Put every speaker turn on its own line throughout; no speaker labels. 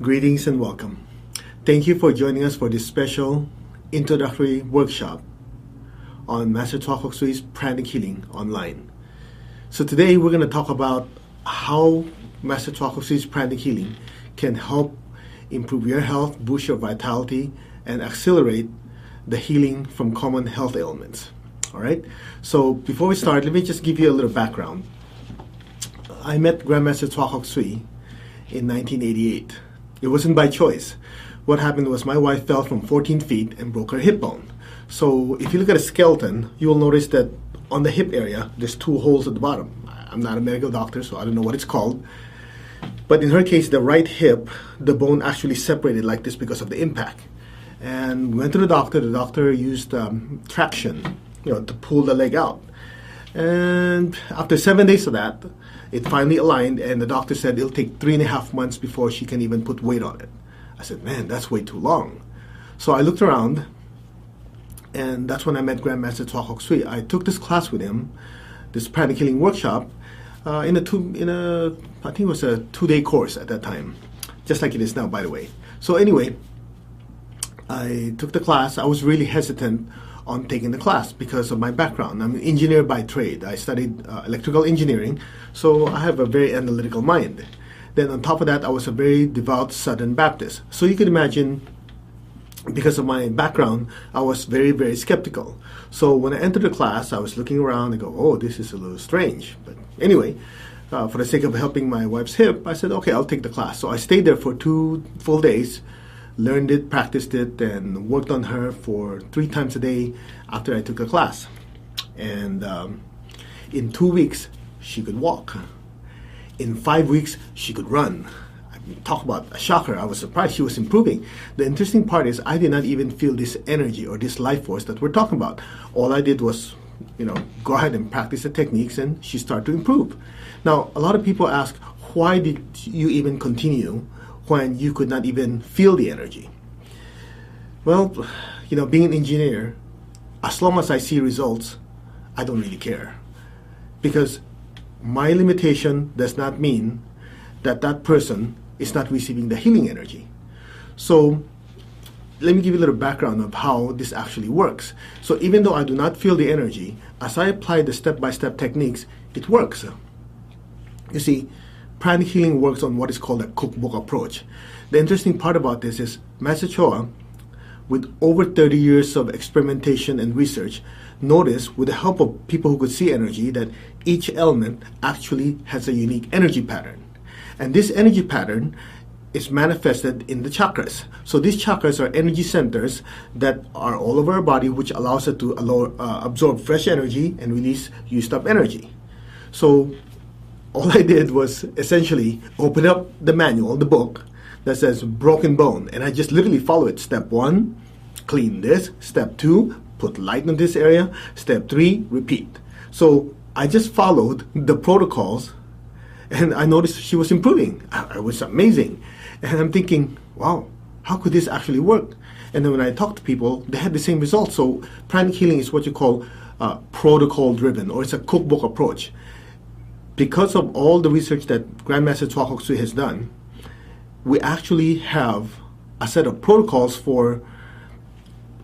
Greetings and welcome. Thank you for joining us for this special introductory workshop on Master Tuakok Sui's Pranic Healing online. So today we're going to talk about how Master Tuakok Sui's Pranic Healing can help improve your health, boost your vitality, and accelerate the healing from common health ailments. All right. So before we start, let me just give you a little background. I met Grandmaster Tuakok Sui in 1988. It wasn't by choice. What happened was my wife fell from 14 feet and broke her hip bone. So if you look at a skeleton, you will notice that on the hip area, there's two holes at the bottom. I'm not a medical doctor, so I don't know what it's called. But in her case, the right hip, the bone actually separated like this because of the impact. And we went to the doctor. The doctor used traction, to pull the leg out. And after 7 days of that, it finally aligned, and the doctor said it'll take 3.5 months before she can even put weight on it. I said, man, that's way too long. So I looked around, and that's when I met Grandmaster Tuakok Sui. I took this class with him, this Pranic Healing workshop, I think it was a 2-day course at that time, just like it is now, by the way. So anyway, I took the class. I was really hesitant on taking the class because of my background. I'm an engineer by trade. I studied electrical engineering, so I have a very analytical mind. Then on top of that, I was a very devout Southern Baptist. So you can imagine, because of my background, I was very, very skeptical. So when I entered the class, I was looking around and go, oh, this is a little strange. But anyway, for the sake of helping my wife's hip, I said, okay, I'll take the class. So I stayed there for 2 full days, learned it, practiced it, and worked on her for 3 times a day after I took the class. And in 2 weeks, she could walk. In 5 weeks, she could run. I mean, talk about a shocker. I was surprised she was improving. The interesting part is I did not even feel this energy or this life force that we're talking about. All I did was, go ahead and practice the techniques, and she started to improve. Now, a lot of people ask, why did you even continue when you could not even feel the energy? Well, being an engineer, as long as I see results, I don't really care. Because my limitation does not mean that that person is not receiving the healing energy. So let me give you a little background of how this actually works. So even though I do not feel the energy, as I apply the step-by-step techniques, it works. You see, Pranic Healing works on what is called a cookbook approach. The interesting part about this is Master Choa, with over 30 years of experimentation and research, noticed with the help of people who could see energy that each element actually has a unique energy pattern. And this energy pattern is manifested in the chakras. So these chakras are energy centers that are all over our body, which allows us to absorb fresh energy and release used up energy. So all I did was essentially open up the manual, the book, that says broken bone, and I just literally follow it. Step 1, clean this. Step 2, put light in this area. Step 3, repeat. So I just followed the protocols, and I noticed she was improving. It was amazing. And I'm thinking, wow, how could this actually work? And then when I talked to people, they had the same results. So Pranic Healing is what you call protocol-driven, or it's a cookbook approach. Because of all the research that Grandmaster Tuakok Sui has done, we actually have a set of protocols for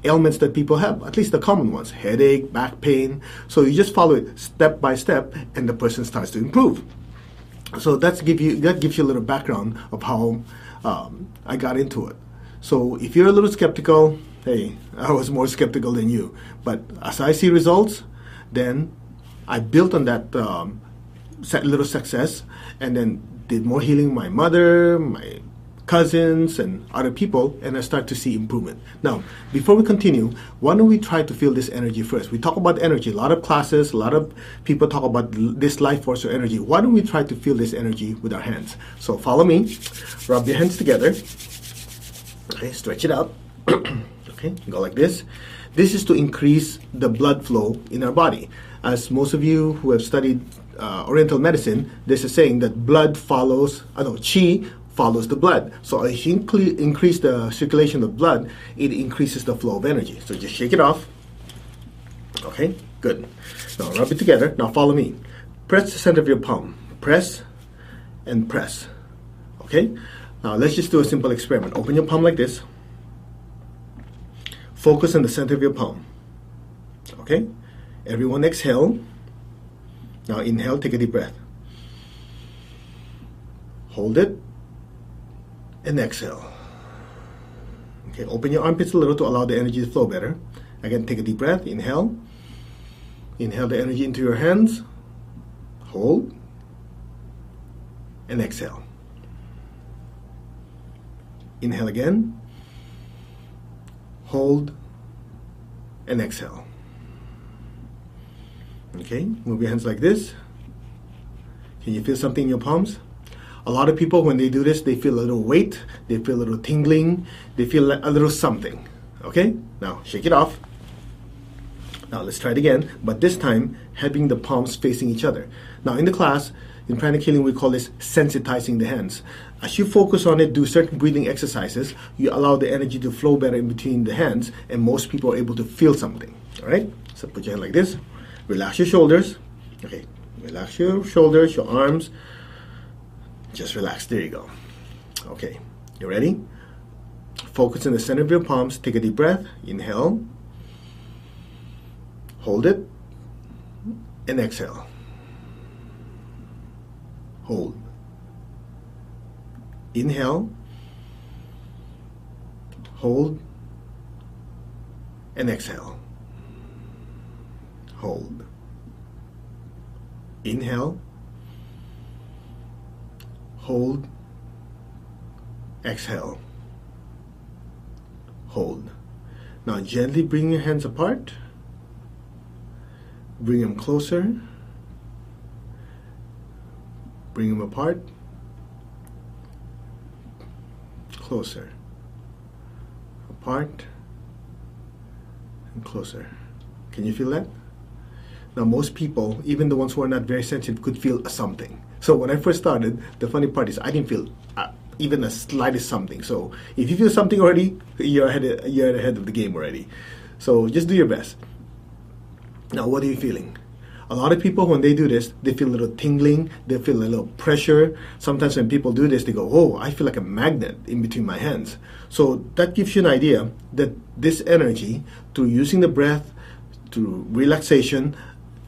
ailments that people have, at least the common ones, headache, back pain. So you just follow it step by step, and the person starts to improve. So that gives you a little background of how I got into it. So if you're a little skeptical, hey, I was more skeptical than you. But as I see results, then I built on that little success, and then did more healing my mother, my cousins, and other people, and I start to see improvement. Now, before we continue, why don't we try to feel this energy first? We talk about energy. A lot of classes, a lot of people talk about this life force or energy. Why don't we try to feel this energy with our hands? So follow me. Rub your hands together. Okay, stretch it out. Okay, go like this. This is to increase the blood flow in our body. As most of you who have studied Oriental medicine, there's a saying that qi follows the blood. So if you increase the circulation of blood, it increases the flow of energy. So just shake it off. Okay, good. Now rub it together. Now follow me. Press the center of your palm. Press and press. Okay? Now let's just do a simple experiment. Open your palm like this. Focus on the center of your palm. Okay? Everyone exhale. Now inhale, take a deep breath. Hold it and exhale. Okay, open your armpits a little to allow the energy to flow better. Again, take a deep breath. Inhale. Inhale the energy into your hands. Hold and exhale. Inhale again. Hold and exhale. Okay, move your hands like this. Can you feel something in your palms? A lot of people, when they do this, they feel a little weight, they feel a little tingling, they feel a little something. Okay, now shake it off. Now let's try it again, but this time having the palms facing each other. Now in the class, in Pranic healing, we call this sensitizing the hands. As you focus on it, do certain breathing exercises, you allow the energy to flow better in between the hands, and most people are able to feel something. All right, so put your hand like this. Relax your shoulders. Okay, relax your shoulders, your arms. Just relax. There you go. Okay, you ready? Focus in the center of your palms. Take a deep breath. Inhale. Hold it. And exhale. Hold. Inhale. Hold. And exhale. Hold. Inhale. Hold. Exhale. Hold. Now gently bring your hands apart. Bring them closer. Bring them apart. Closer. Apart. And closer. Can you feel that? Now most people, even the ones who are not very sensitive, could feel something. So when I first started, the funny part is I didn't feel even the slightest something. So if you feel something already, you're ahead of the game already. So just do your best. Now what are you feeling? A lot of people, when they do this, they feel a little tingling, they feel a little pressure. Sometimes when people do this, they go, oh, I feel like a magnet in between my hands. So that gives you an idea that this energy, through using the breath, through relaxation,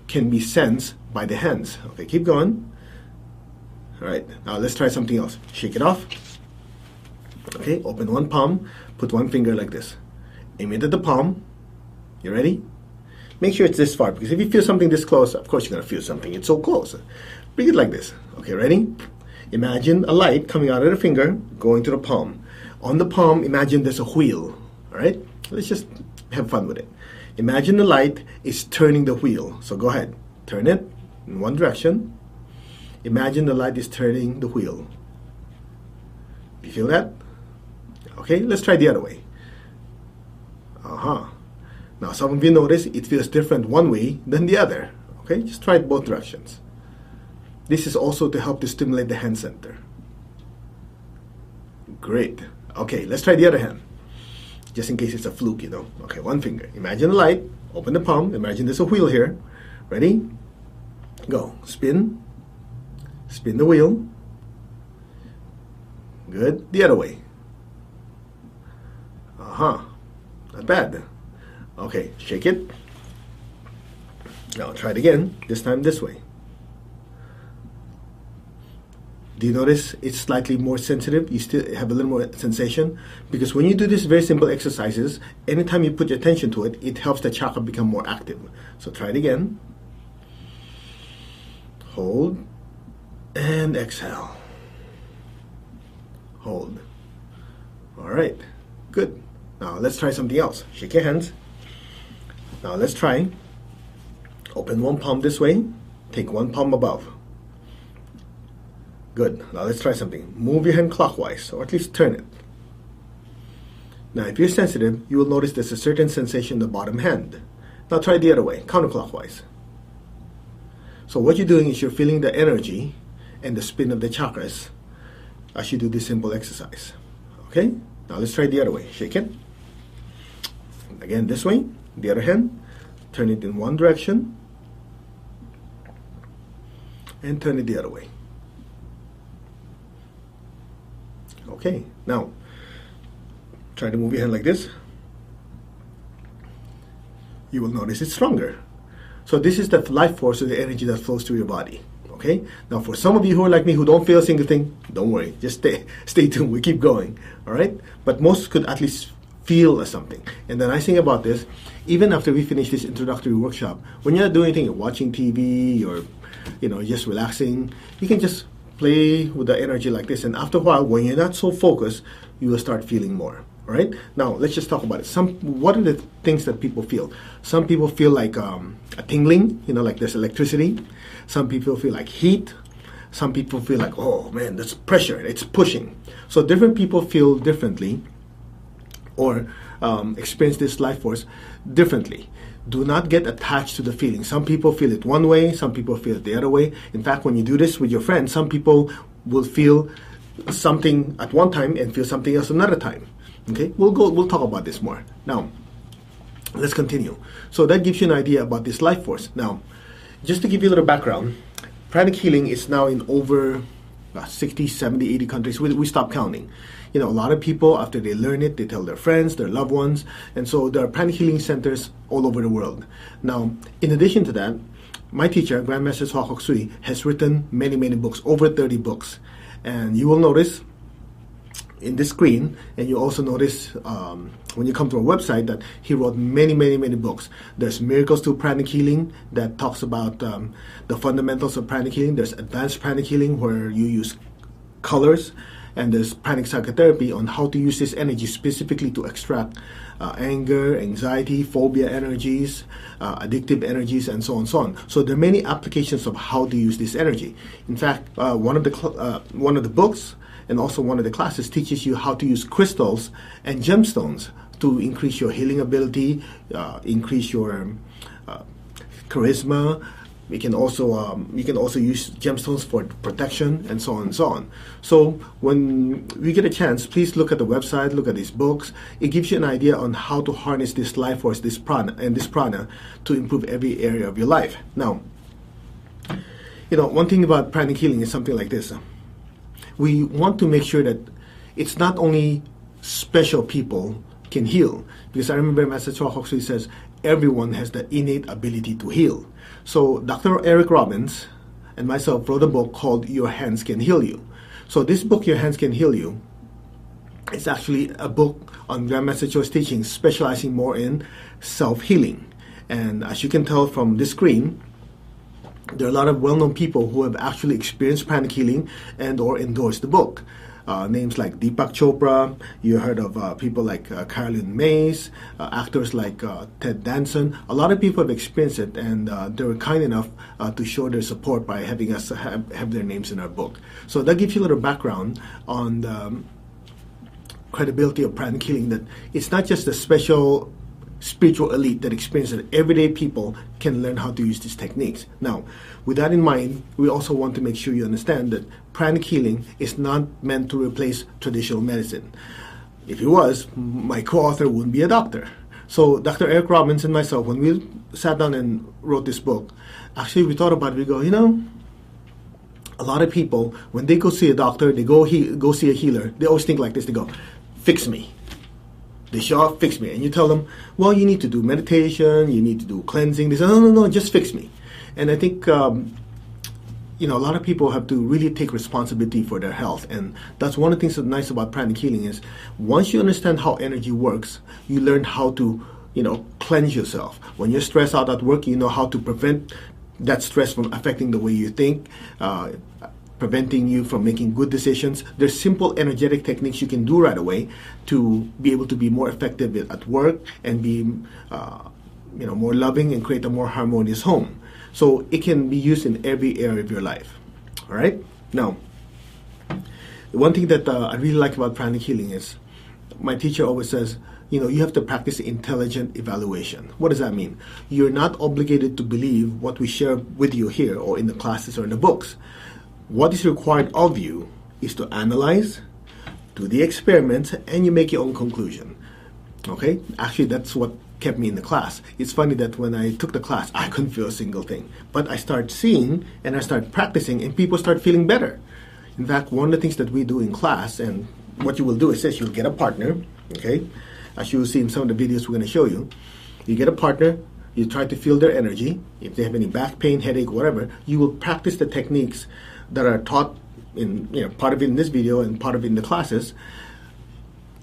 can be sensed by the hands. Okay, keep going. All right, now let's try something else. Shake it off. Okay, open one palm, put one finger like this. Aim it at the palm. You ready? Make sure it's this far, because if you feel something this close, of course you're going to feel something. It's so close. Bring it like this. Okay, ready? Imagine a light coming out of the finger, going to the palm. On the palm, imagine there's a wheel. All right? Let's just have fun with it. Imagine the light is turning the wheel. So go ahead. Turn it in one direction. Imagine the light is turning the wheel. Do you feel that? Okay, let's try the other way. Now some of you notice it feels different one way than the other. Okay, just try it both directions. This is also to help to stimulate the hand center. Great. Okay, let's try the other hand. Just in case it's a fluke, you know. Okay, one finger. Imagine the light. Open the palm. Imagine there's a wheel here. Ready? Go. Spin. Spin the wheel. Good. The other way. Not bad. Okay, shake it. Now try it again. This time this way. Do you notice it's slightly more sensitive? You still have a little more sensation? Because when you do these very simple exercises, anytime you put your attention to it, it helps the chakra become more active. So try it again. Hold. And exhale. Hold. All right. Good. Now let's try something else. Shake your hands. Now let's try. Open one palm this way. Take one palm above. Good. Now let's try something. Move your hand clockwise, or at least turn it. Now if you're sensitive, you will notice there's a certain sensation in the bottom hand. Now try the other way, counterclockwise. So what you're doing is you're feeling the energy and the spin of the chakras as you do this simple exercise. Okay? Now let's try the other way. Shake it. Again, this way. The other hand. Turn it in one direction. And turn it the other way. Okay, now try to move your hand like this. You will notice it's stronger. So this is the life force or the energy that flows through your body. Okay. Now, for some of you who are like me who don't feel a single thing, don't worry. Just stay tuned. We keep going. All right. But most could at least feel something. And the nice thing about this, even after we finish this introductory workshop, when you're not doing anything, you're watching TV or just relaxing, you can just play with the energy like this. And after a while, when you're not so focused, you will start feeling more. All right. Now let's just talk about it. What are the things that people feel? Some people feel like a tingling, like there's electricity. Some people feel like heat. Some people feel like, oh man, that's pressure. It's pushing. So different people feel differently, or experience this life force differently. Do not get attached to the feeling. Some people feel it one way. Some people feel it the other way. In fact, when you do this with your friends, some people will feel something at one time and feel something else another time. Okay, we'll talk about this more. Now, let's continue. So that gives you an idea about this life force. Now, just to give you a little background, Pranic healing is now in over 60, 70, 80 countries. We stopped counting. A lot of people, after they learn it, they tell their friends, their loved ones, and so there are Pranic healing centers all over the world. Now, in addition to that, my teacher, Grandmaster Swakok Sui, has written many, many books, over 30 books. And you will notice in this screen, and you also notice when you come to our website that he wrote many, many, many books. There's Miracles to Pranic Healing that talks about the fundamentals of Pranic Healing. There's Advanced Pranic Healing where you use colors, and there's Pranic Psychotherapy on how to use this energy specifically to extract anger, anxiety, phobia energies, addictive energies, and so on and so on. So there are many applications of how to use this energy. In fact, one of the books and also one of the classes teaches you how to use crystals and gemstones to increase your healing ability, increase your charisma. You can also use gemstones for protection, and so on and so on. So when we get a chance, please look at the website, look at these books. It gives you an idea on how to harness this life force, this prana, to improve every area of your life. Now, one thing about pranic healing is something like this. We want to make sure that it's not only special people can heal, because I remember Master Swakok Sui says everyone has the innate ability to heal. So Dr. Eric Robbins and myself wrote a book called Your Hands Can Heal You. So this book, Your Hands Can Heal You, is actually a book on Grandmaster Cho's teachings, specializing more in self-healing. And as you can tell from this screen, there are a lot of well-known people who have actually experienced pranic healing and or endorsed the book. Names like Deepak Chopra, you heard of people like Carolyn Mays, actors like Ted Danson. A lot of people have experienced it, and they were kind enough to show their support by having us have their names in our book. So that gives you a little background on the credibility of pranic healing, that it's not just a special spiritual elite that experiences it. Everyday people can learn how to use these techniques. Now, with that in mind, we also want to make sure you understand that pranic healing is not meant to replace traditional medicine. If it was, my co-author wouldn't be a doctor. So Dr. Eric Robbins and myself, when we sat down and wrote this book, actually we thought about it. We go, a lot of people, when they go see a doctor, they go see a healer, they always think like this. They go, fix me. They show up, fix me. And you tell them, well, you need to do meditation, you need to do cleansing. They say, no, just fix me. And I think, a lot of people have to really take responsibility for their health. And that's one of the things that's nice about pranic healing is once you understand how energy works, you learn how to, cleanse yourself. When you're stressed out at work, you know how to prevent that stress from affecting the way you think, preventing you from making good decisions. There's simple energetic techniques you can do right away to be able to be more effective at work and be more loving and create a more harmonious home. So it can be used in every area of your life. All right? Now, one thing that I really like about pranic healing is my teacher always says, you have to practice intelligent evaluation. What does that mean? You're not obligated to believe what we share with you here or in the classes or in the books. What is required of you is to analyze, do the experiments, and you make your own conclusion. Okay? Actually, that's what kept me in the class. It's funny that when I took the class, I couldn't feel a single thing. But I started seeing and I started practicing, and people start feeling better. In fact, one of the things that we do in class, and what you will do is this: you'll get a partner, okay? As you will see in some of the videos we're going to show you. You get a partner, you try to feel their energy. If they have any back pain, headache, whatever, you will practice the techniques that are taught in, part of it in this video and part of it in the classes.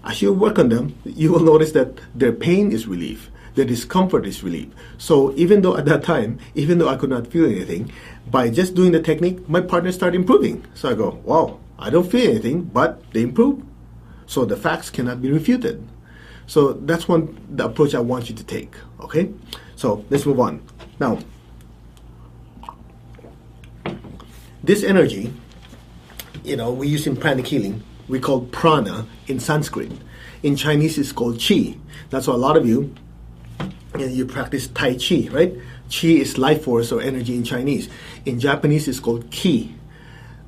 As you work on them, you will notice that their pain is relieved, their discomfort is relieved. So even though at that time, even though I could not feel anything, by just doing the technique, my partner started improving. So I go, wow, I don't feel anything, but they improve. So the facts cannot be refuted. So that's the approach I want you to take, okay? So let's move on. Now, this energy, we use in pranic healing, we call prana in Sanskrit. In Chinese, it's called qi. That's why a lot of you practice Tai Chi, right? Qi is life force or energy in Chinese. In Japanese, it's called ki.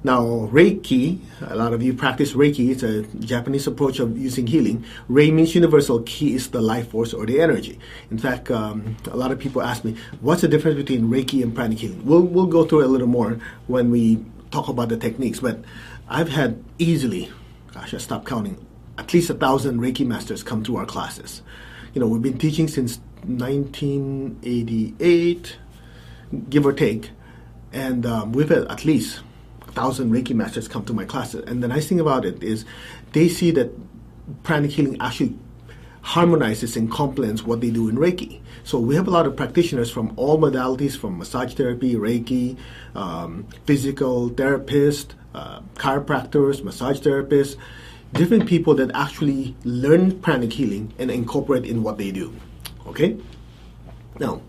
Now, Reiki, a lot of you practice Reiki. It's a Japanese approach of using healing. Rei means universal. Ki is the life force or the energy. In fact, a lot of people ask me, what's the difference between Reiki and pranic healing? We'll go through it a little more when we talk about the techniques. But I've had easily, I stopped counting, at least 1,000 Reiki masters come through our classes. We've been teaching since 1988, give or take. And we've had at least 1,000 Reiki masters come to my classes. And the nice thing about it is they see that pranic healing actually harmonizes and complements what they do in Reiki. So we have a lot of practitioners from all modalities, from massage therapy, Reiki, physical therapists, chiropractors, massage therapists, different people that actually learn pranic healing and incorporate in what they do. Okay? Now,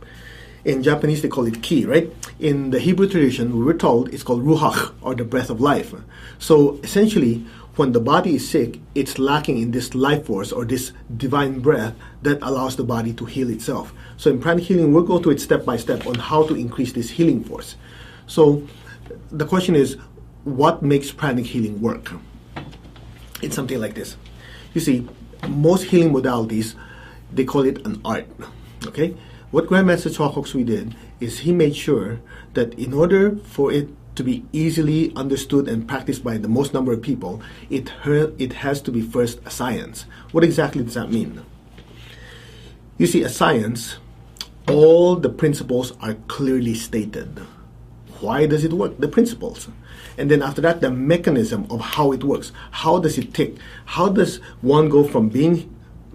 in Japanese, they call it ki, right? In the Hebrew tradition, we were told it's called ruach, or the breath of life. So essentially, when the body is sick, it's lacking in this life force or this divine breath that allows the body to heal itself. So in pranic healing, we'll go through it step by step on how to increase this healing force. So the question is, what makes pranic healing work? It's something like this. You see, most healing modalities, they call it an art, okay? What Grandmaster Choa Kok Sui did is he made sure that in order for it to be easily understood and practiced by the most number of people, it has to be first a science. What exactly does that mean? You see, a science, all the principles are clearly stated. Why does it work? The principles. And then after that, the mechanism of how it works. How does it tick? How does one go from being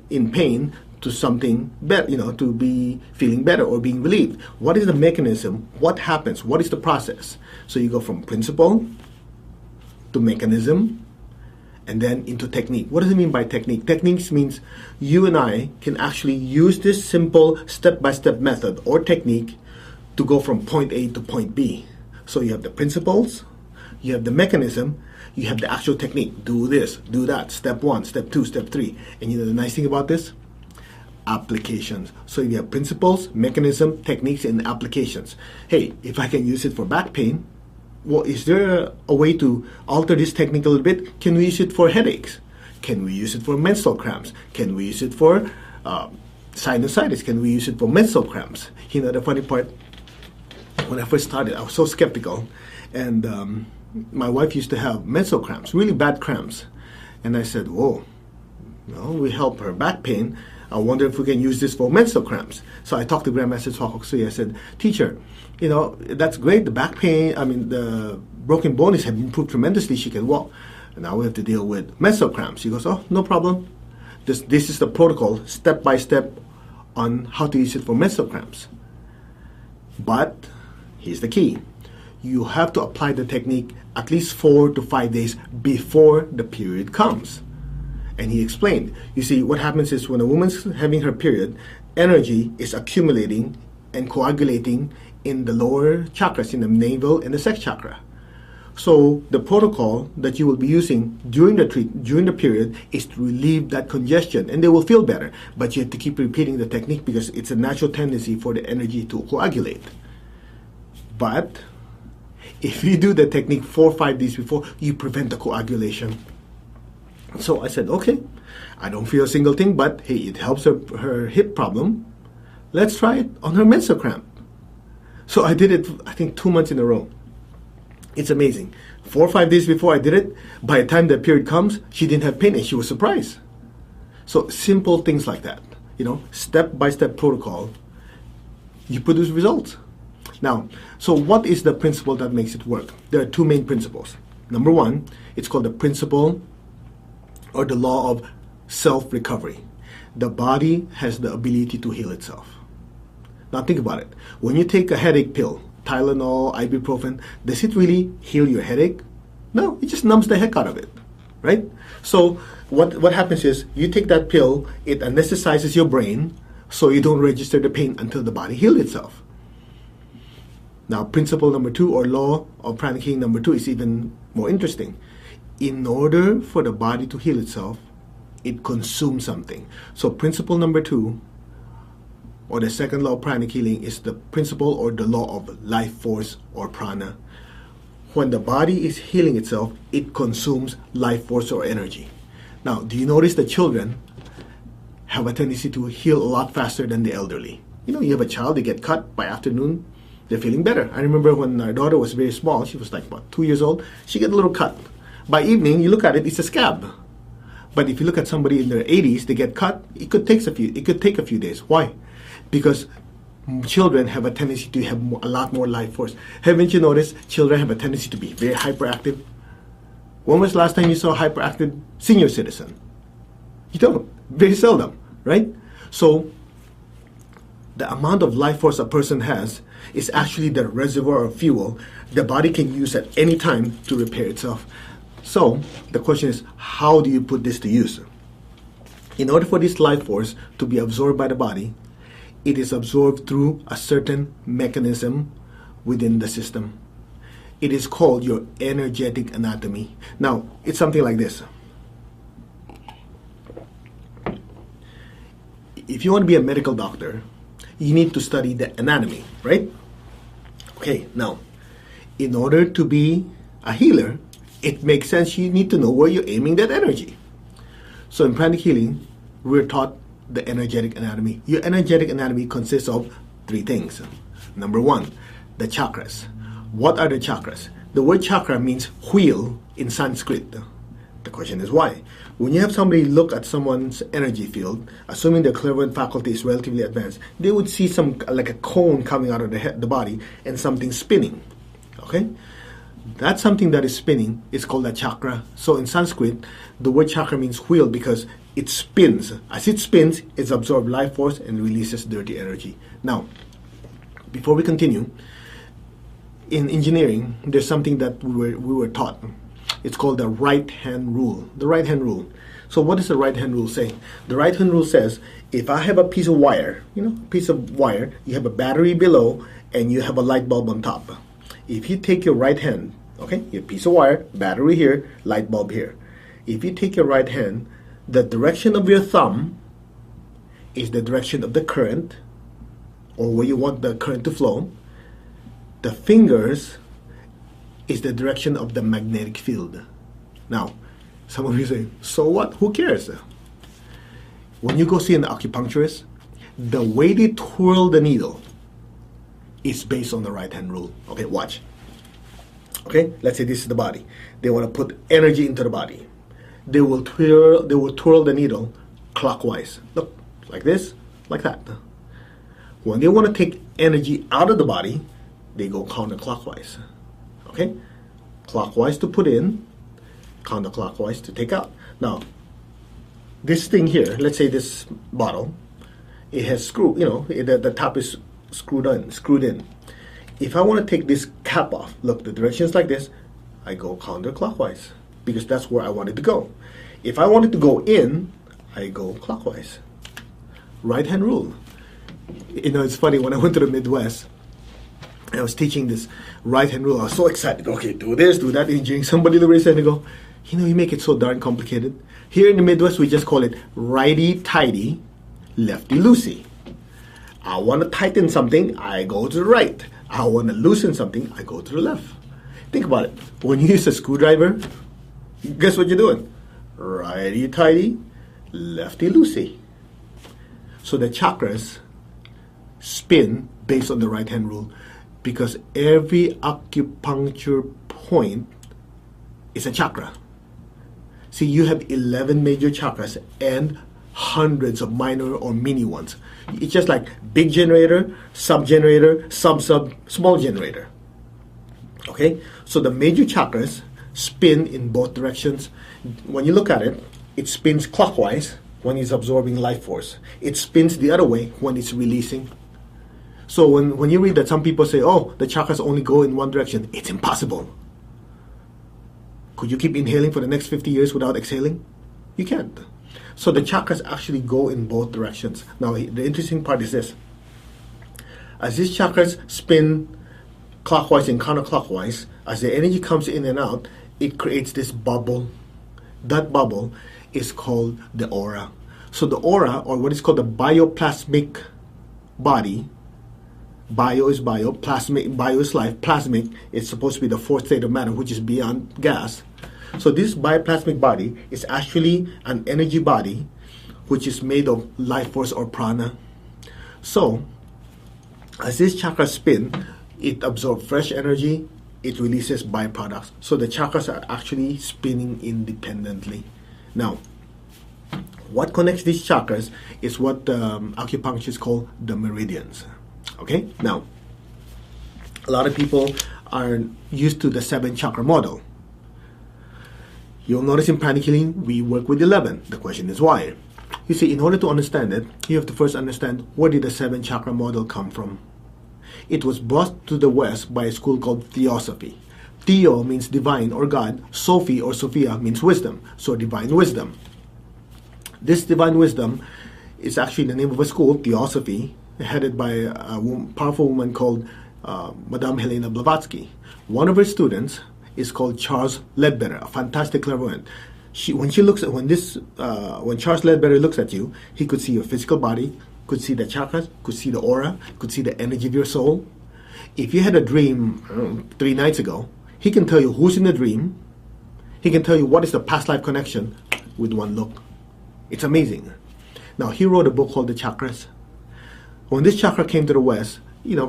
in pain to something better, to be feeling better or being relieved? What is the mechanism? What happens? What is the process? So you go from principle to mechanism and then into technique. What does it mean by technique? Techniques means you and I can actually use this simple step-by-step method or technique to go from point A to point B. So you have the principles, you have the mechanism, you have the actual technique. Do this, do that, step 1, step 2, step 3. And the nice thing about this? Applications. So you have principles, mechanism, techniques, and applications. Hey, if I can use it for back pain, well, is there a way to alter this technique a little bit? Can we use it for headaches? Can we use it for menstrual cramps? Can we use it for sinusitis? Can we use it for menstrual cramps? The funny part, when I first started, I was so skeptical. And my wife used to have menstrual cramps, really bad cramps. And I said, whoa, we help her back pain. I wonder if we can use this for menstrual cramps. So I talked to Grandmaster Choa Kok Sui. I said, teacher, that's great. The back pain, the broken bones have improved tremendously. She can walk. And now we have to deal with menstrual cramps. He goes, oh, no problem. This is the protocol, step by step, on how to use it for menstrual cramps. But here's the key. You have to apply the technique at least 4 to 5 days before the period comes. And he explained, you see, what happens is when a woman's having her period, energy is accumulating and coagulating in the lower chakras, in the navel and the sex chakra. So the protocol that you will be using during the period is to relieve that congestion, and they will feel better. But you have to keep repeating the technique because it's a natural tendency for the energy to coagulate. But if you do the technique 4 or 5 days before, you prevent the coagulation. So I said, okay, I don't feel a single thing, but hey, it helps her hip problem. Let's try it on her menstrual cramp. So I did it, I think, 2 months in a row. It's amazing. 4 or 5 days before I did it, by the time the period comes, she didn't have pain and she was surprised. So simple things like that, step-by-step protocol, you produce results. Now, so what is the principle that makes it work? There are 2 main principles. Number 1, it's called the principle or the law of self-recovery. The body has the ability to heal itself. Now think about it. When you take a headache pill, Tylenol, ibuprofen, does it really heal your headache? No, it just numbs the heck out of it, right? So what happens is you take that pill, it anesthetizes your brain so you don't register the pain until the body heals itself. Now principle number 2 or law of pranic healing number 2 is even more interesting. In order for the body to heal itself, it consumes something. So principle number 2 or the second law of pranic healing is the principle or the law of life force or prana. When the body is healing itself, it consumes life force or energy. Now, do you notice that children have a tendency to heal a lot faster than the elderly? You have a child, they get cut, by afternoon, they're feeling better. I remember when our daughter was very small, she was like, 2 years old, she got a little cut. By evening, you look at it, it's a scab. But if you look at somebody in their 80s, they get cut, it could take a few days. Why? Because children have a tendency to have a lot more life force. Haven't you noticed children have a tendency to be very hyperactive? When was the last time you saw a hyperactive senior citizen? You don't. Very seldom, right? So the amount of life force a person has is actually the reservoir of fuel the body can use at any time to repair itself. So the question is, how do you put this to use? In order for this life force to be absorbed by the body, it is absorbed through a certain mechanism within the system. It is called your energetic anatomy. Now, it's something like this. If you want to be a medical doctor, you need to study the anatomy, right? Okay, now, in order to be a healer, it makes sense you need to know where you're aiming that energy. So in pranic healing, we're taught the energetic anatomy. Your energetic anatomy consists of 3 things. Number 1, the chakras. What are the chakras? The word chakra means wheel in Sanskrit. The question is why? When you have somebody look at someone's energy field, assuming their clairvoyant faculty is relatively advanced, they would see some like a cone coming out of the body and something spinning. Okay? That something that is spinning is called a chakra. So in Sanskrit, the word chakra means wheel because it spins. As it spins, it's absorbed life force and releases dirty energy. Now, before we continue, in engineering, there's something that we were taught. It's called the right-hand rule. The right-hand rule. So what does the right-hand rule say? The right-hand rule says, if I have a piece of wire, you have a battery below and you have a light bulb on top. If you take your right hand, your piece of wire, battery here, light bulb here. If you take your right hand, the direction of your thumb is the direction of the current, or where you want the current to flow. The fingers is the direction of the magnetic field. Now, some of you say, so what? Who cares? When you go see an acupuncturist, the way they twirl the needle is based on the right-hand rule. Okay, watch. Okay, let's say this is the body. They want to put energy into the body. They will twirl the needle clockwise. Look, like this, like that. When they want to take energy out of the body, they go counterclockwise. Okay, clockwise to put in, counterclockwise to take out. Now, this thing here, let's say this bottle, it has screw. The top is screwed in. If I want to take this cap off, look, the direction is like this, I go counterclockwise because that's where I want it to go. If I want it to go in, I go clockwise. Right hand rule. It's funny, when I went to the Midwest, I was teaching this right hand rule. I was so excited. Okay, do this, do that. Engineering. Somebody raised their hand and go, you make it so darn complicated. Here in the Midwest, we just call it righty-tighty, lefty-loosey. I want to tighten something, I go to the right. I want to loosen something, I go to the left. Think about it. When you use a screwdriver, guess what you're doing? Righty-tighty, lefty-loosey. So the chakras spin based on the right-hand rule because every acupuncture point is a chakra. See, you have 11 major chakras and hundreds of minor or mini ones. It's just like big generator, sub-generator, sub-sub, small generator. Okay? So the major chakras spin in both directions. When you look at it, it spins clockwise when it's absorbing life force. It spins the other way when it's releasing. So when you read that, some people say, oh, the chakras only go in one direction. It's impossible. Could you keep inhaling for the next 50 years without exhaling? You can't. So the chakras actually go in both directions. Now, the interesting part is this. As these chakras spin clockwise and counterclockwise, as the energy comes in and out, it creates this bubble. That bubble is called the aura. So the aura, or what is called the bioplasmic body, bio is bio, plasmic, bio is life, plasmic is supposed to be the fourth state of matter, which is beyond gas. So this bioplasmic body is actually an energy body which is made of life force or prana. So as this chakras spin, it absorbs fresh energy, it releases byproducts. So the chakras are actually spinning independently. Now, what connects these chakras is what acupuncturists call the meridians. Okay? Now, a lot of people are used to the 7 chakra model. You'll notice in Pranic healing, we work with 11. The question is why? You see, in order to understand it, you have to first understand where did the 7 chakra model come from. It was brought to the West by a school called Theosophy. Theo means divine or God. Sophie or Sophia means wisdom. So divine wisdom. This divine wisdom is actually the name of a school, Theosophy, headed by a powerful woman called Madame Helena Blavatsky. One of her students is called Charles Ledbetter, a fantastic clairvoyant. When Charles Ledbetter looks at you, he could see your physical body, could see the chakras, could see the aura, could see the energy of your soul. If you had a dream 3 nights ago, he can tell you who's in the dream. He can tell you what is the past life connection with one look. It's amazing. Now, he wrote a book called The Chakras. When this chakra came to the West,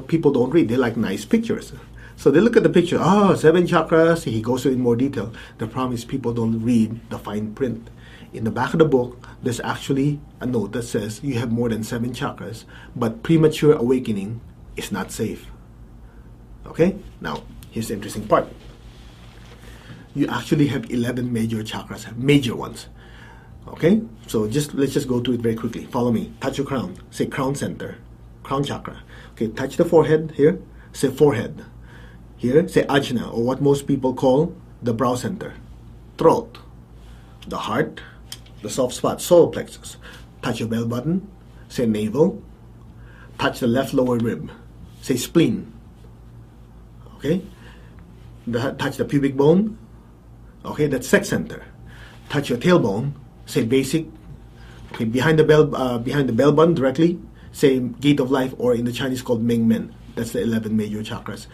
people don't read. They like nice pictures. So they look at the picture, 7 chakras. He goes through in more detail. The problem is people don't read the fine print. In the back of the book, there's actually a note that says you have more than 7 chakras, but premature awakening is not safe. Okay? Now, here's the interesting part. You actually have 11 major chakras, major ones. Okay? So let's just go through it very quickly. Follow me. Touch your crown. Say crown center. Crown chakra. Okay, touch the forehead here. Say forehead. Here, say ajna, or what most people call the brow center. Throat. The heart. The soft spot, solar plexus. Touch your bell button. Say navel. Touch the left lower rib. Say spleen. Okay? Touch the pubic bone. Okay, that's sex center. Touch your tailbone. Say basic. Okay, behind the bell button directly. Say gate of life, or in the Chinese called Meng Men. That's the 11 major chakras.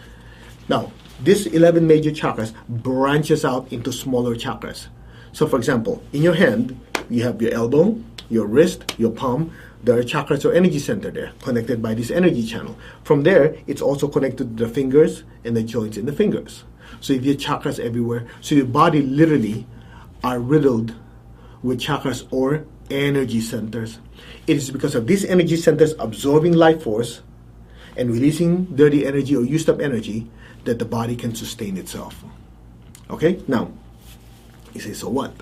Now, this 11 major chakras branches out into smaller chakras. So, for example, in your hand, you have your elbow, your wrist, your palm. There are chakras or energy center there, connected by this energy channel. From there, it's also connected to the fingers and the joints in the fingers. So you have chakras everywhere. So your body literally are riddled with chakras or energy centers. It is because of these energy centers absorbing life force and releasing dirty energy or used up energy that the body can sustain itself. Okay? Now, you say, so what?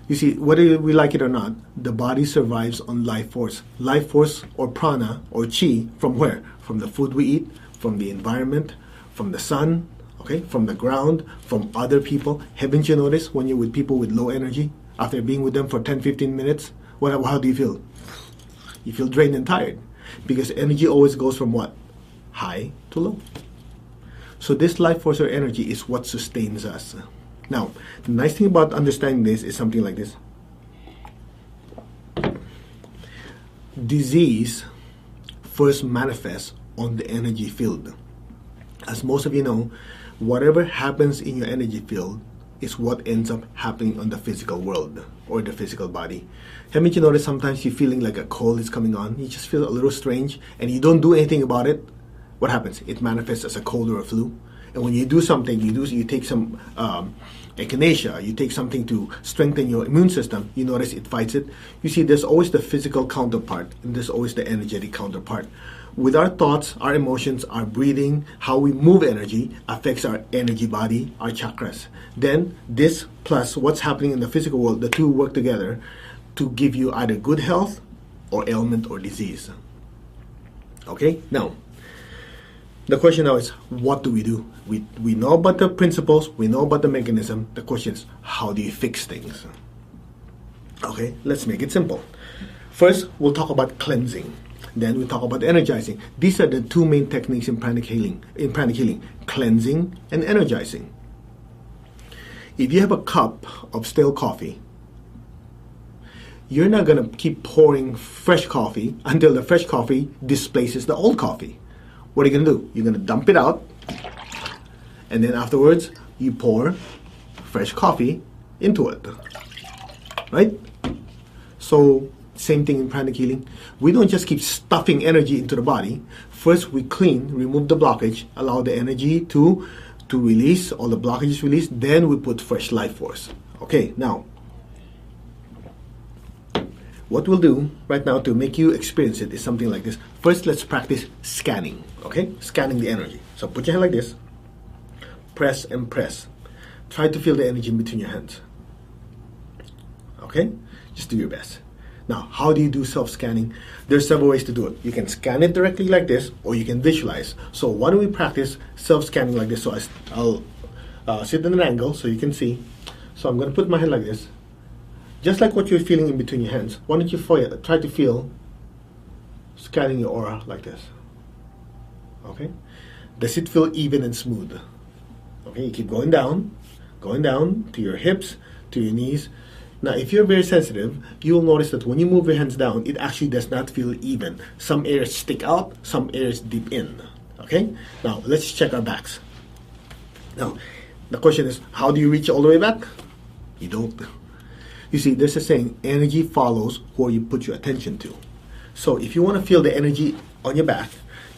You see, whether we like it or not, the body survives on life force. Life force or prana or chi from where? From the food we eat, from the environment, from the sun, okay, from the ground, from other people. Haven't you noticed when you're with people with low energy, after being with them for 10-15 minutes, how do you feel? You feel drained and tired. Because energy always goes from what? High to low. So this life force or energy is what sustains us. Now, the nice thing about understanding this is something like this. Disease first manifests on the energy field. As most of you know, whatever happens in your energy field is what ends up happening on the physical world or the physical body. Haven't you noticed sometimes you're feeling like a cold is coming on? You just feel a little strange and you don't do anything about it. What happens? It manifests as a cold or a flu. And when you do something, you take some echinacea, you take something to strengthen your immune system, you notice it fights it. You see, there's always the physical counterpart, and there's always the energetic counterpart. With our thoughts, our emotions, our breathing, how we move energy affects our energy body, our chakras. Then this plus what's happening in the physical world, the two work together to give you either good health or ailment or disease. Okay? Now, the question now is, what do? We know about the principles, we know about the mechanism. The question is, how do you fix things? Okay, let's make it simple. First, we'll talk about cleansing. Then we'll talk about energizing. These are the two main techniques in pranic healing, cleansing and energizing. If you have a cup of stale coffee, you're not going to keep pouring fresh coffee until the fresh coffee displaces the old coffee. What are you going to do? You're going to dump it out, and then afterwards, you pour fresh coffee into it. Right? So, same thing in pranic healing. We don't just keep stuffing energy into the body. First, we clean, remove the blockage, allow the energy to release, all the blockages release, then we put fresh life force. Okay, now, what we'll do right now to make you experience it is something like this. First, let's practice scanning, okay? Scanning the energy. So put your hand like this. Press and press. Try to feel the energy in between your hands. Okay? Just do your best. Now, how do you do self-scanning? There's several ways to do it. You can scan it directly like this, or you can visualize. So why don't we practice self-scanning like this? So I'll sit in an angle so you can see. So I'm going to put my hand like this. Just like what you're feeling in between your hands, why don't you try to feel scanning your aura like this? Okay? Does it feel even and smooth? Okay, you keep going down to your hips, to your knees. Now, if you're very sensitive, you'll notice that when you move your hands down, it actually does not feel even. Some areas stick out, some areas deep in. Okay? Now, let's check our backs. Now, the question is, how do you reach all the way back? You don't. You see, there's a saying, energy follows where you put your attention to. So if you want to feel the energy on your back,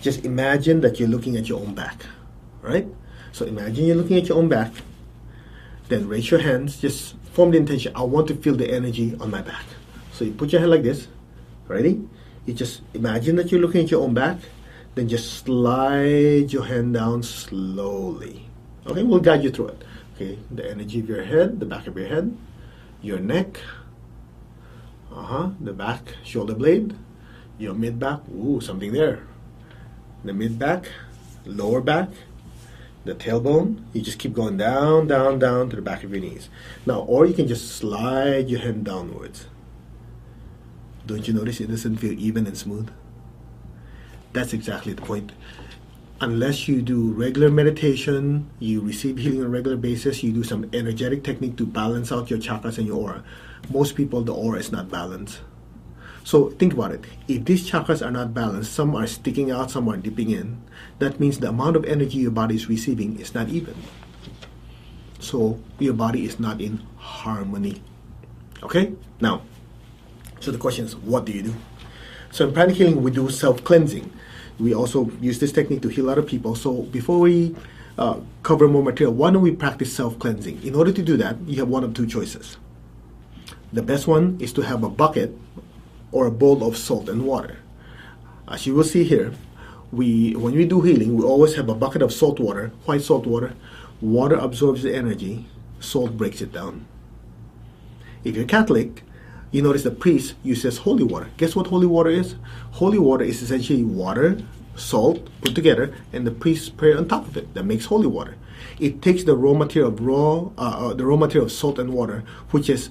just imagine that you're looking at your own back, right? So imagine you're looking at your own back, then raise your hands, just form the intention, I want to feel the energy on my back. So you put your hand like this, ready? You just imagine that you're looking at your own back, then just slide your hand down slowly. Okay, we'll guide you through it. Okay, the energy of your head, the back of your head, your neck, the back shoulder blade, your mid back, ooh, something there. The mid back, lower back, the tailbone. You just keep going down, down, down to the back of your knees. Now, or you can just slide your hand downwards. Don't you notice it doesn't feel even and smooth? That's exactly the point. Unless you do regular meditation, you receive healing on a regular basis, you do some energetic technique to balance out your chakras and your aura. Most people, the aura is not balanced. So think about it. If these chakras are not balanced, some are sticking out, some are dipping in, that means the amount of energy your body is receiving is not even. So your body is not in harmony. Okay? Now, so the question is, what do you do? So in pranic healing, we do self-cleansing. We also use this technique to heal other people. So before we cover more material, why don't we practice self-cleansing? In order to do that, you have one of two choices. The best one is to have a bucket or a bowl of salt and water. As you will see here, when we do healing, we always have a bucket of salt water, white salt water. Water absorbs the energy, salt breaks it down. If you're Catholic, you notice the priest uses holy water. Guess what holy water is? Holy water is essentially water, salt put together, and the priest prayer on top of it. That makes holy water. It takes the raw material of salt and water, which is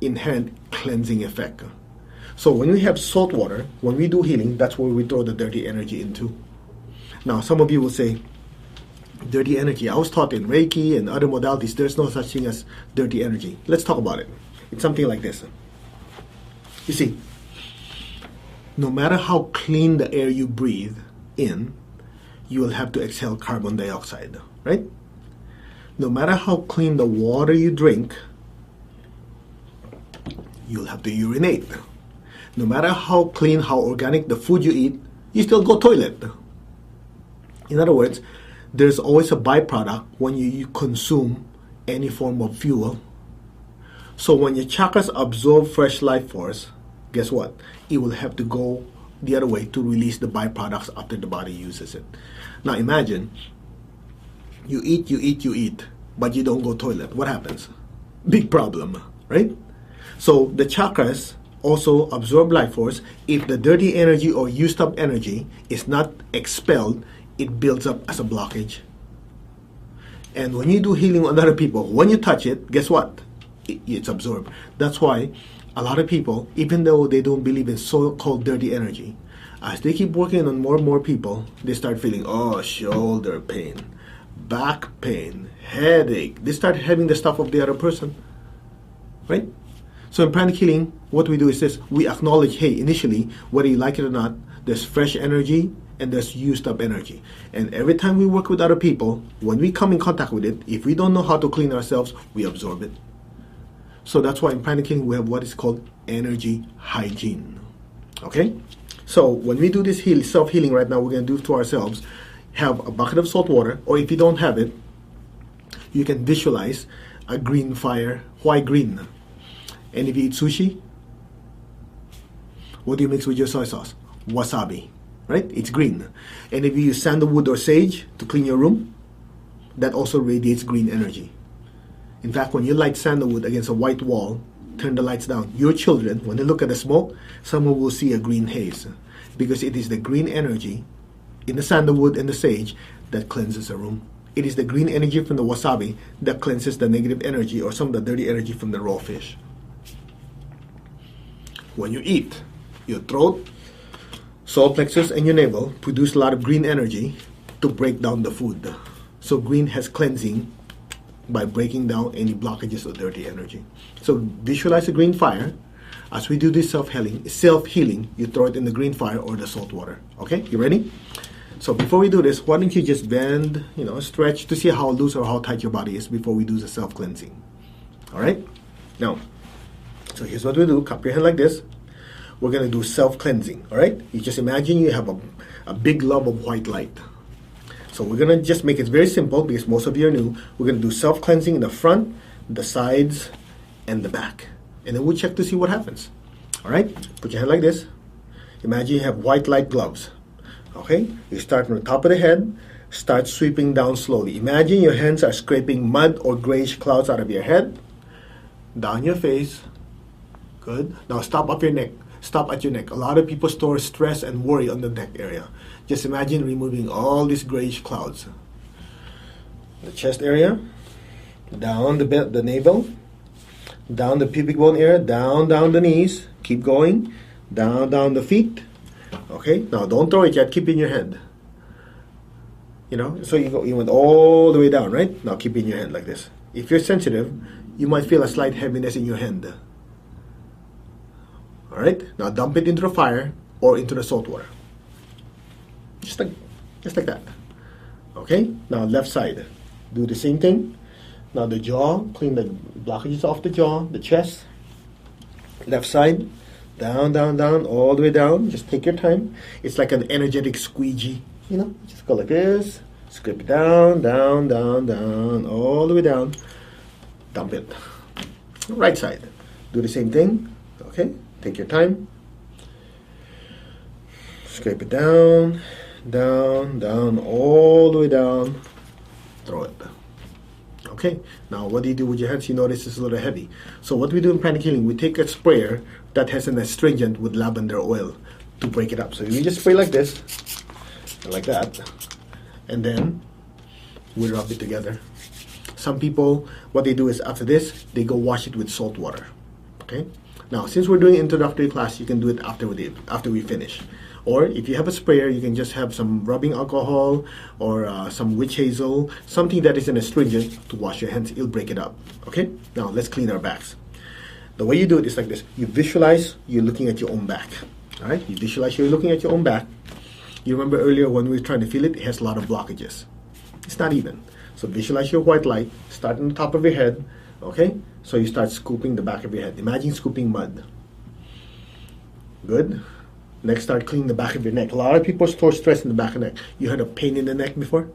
inherent cleansing effect. So when we have salt water, when we do healing, that's where we throw the dirty energy into. Now, some of you will say, dirty energy. I was taught in Reiki and other modalities, there's no such thing as dirty energy. Let's talk about it. It's something like this. You see, no matter how clean the air you breathe in, you will have to exhale carbon dioxide, right? No matter how clean the water you drink, you'll have to urinate. No matter how clean, how organic the food you eat, you still go toilet. In other words, there's always a byproduct when you consume any form of fuel. So when your chakras absorb fresh life force, guess what? It will have to go the other way to release the byproducts after the body uses it. Now imagine, you eat, but you don't go toilet. What happens? Big problem, right? So the chakras also absorb life force. If the dirty energy or used up energy is not expelled, it builds up as a blockage. And when you do healing on other people, when you touch it, guess what? It's absorbed. That's why a lot of people, even though they don't believe in so-called dirty energy, as they keep working on more and more people, they start feeling, shoulder pain, back pain, headache. They start having the stuff of the other person, right? So in pranic healing, what we do is this. We acknowledge, hey, initially, whether you like it or not, there's fresh energy and there's used up energy. And every time we work with other people, when we come in contact with it, if we don't know how to clean ourselves, we absorb it. So that's why in pranic healing, we have what is called energy hygiene. Okay? So when we do this self-healing right now, we're going to do to ourselves, have a bucket of salt water, or if you don't have it, you can visualize a green fire. Why green? And if you eat sushi, what do you mix with your soy sauce? Wasabi, right? It's green. And if you use sandalwood or sage to clean your room, that also radiates green energy. In fact, when you light sandalwood against a white wall, turn the lights down, your children, when they look at the smoke, someone will see a green haze, because it is the green energy in the sandalwood and the sage that cleanses a room. It is the green energy from the wasabi that cleanses the negative energy or some of the dirty energy from the raw fish. When you eat, your throat, solar plexus, and your navel produce a lot of green energy to break down the food. So green has cleansing by breaking down any blockages or dirty energy. So visualize a green fire. As we do this self-healing, you throw it in the green fire or the salt water. Okay, you ready? So before we do this, why don't you just bend, stretch to see how loose or how tight your body is before we do the self-cleansing. All right? Now, so here's what we do. Cup your hand like this. We're going to do self-cleansing, all right? You just imagine you have a big lump of white light. So we're going to just make it very simple because most of you are new. We're going to do self-cleansing in the front, the sides, and the back. And then we'll check to see what happens. All right? Put your hand like this. Imagine you have white light gloves. Okay? You start from the top of the head. Start sweeping down slowly. Imagine your hands are scraping mud or grayish clouds out of your head. Down your face. Good. Now stop up your neck. Stop at your neck. A lot of people store stress and worry on the neck area. Just imagine removing all these grayish clouds. The chest area, down the navel, down the pubic bone area, down the knees. Keep going. Down the feet. Okay. Now don't throw it yet. Keep it in your hand. So you went all the way down, right? Now keep it in your hand like this. If you're sensitive, you might feel a slight heaviness in your hand. All right, now dump it into the fire or into the salt water. Just like that. Okay, now left side. Do the same thing. Now the jaw, clean the blockages off the jaw, the chest. Left side, down, all the way down. Just take your time. It's like an energetic squeegee. Just go like this. Scrape it down, all the way down. Dump it. Right side. Do the same thing. Okay. Take your time. Scrape it down, all the way down. Throw it. Okay. Now, what do you do with your hands? You notice it's a little heavy. So what we do in pranic healing, we take a sprayer that has an astringent with lavender oil to break it up. So you just spray like this, like that, and then we rub it together. Some people, what they do is after this, they go wash it with salt water. Okay. Now, since we're doing introductory class, you can do it after we finish. Or if you have a sprayer, you can just have some rubbing alcohol or some witch hazel, something that is an astringent to wash your hands. It'll break it up. Okay? Now, let's clean our backs. The way you do it is like this. You visualize you're looking at your own back. All right? You visualize you're looking at your own back. You remember earlier when we were trying to feel it, it has a lot of blockages. It's not even. So visualize your white light. Start on the top of your head. Okay? So you start scooping the back of your head. Imagine scooping mud. Good. Next, start cleaning the back of your neck. A lot of people store stress in the back of the neck. You heard of pain in the neck before?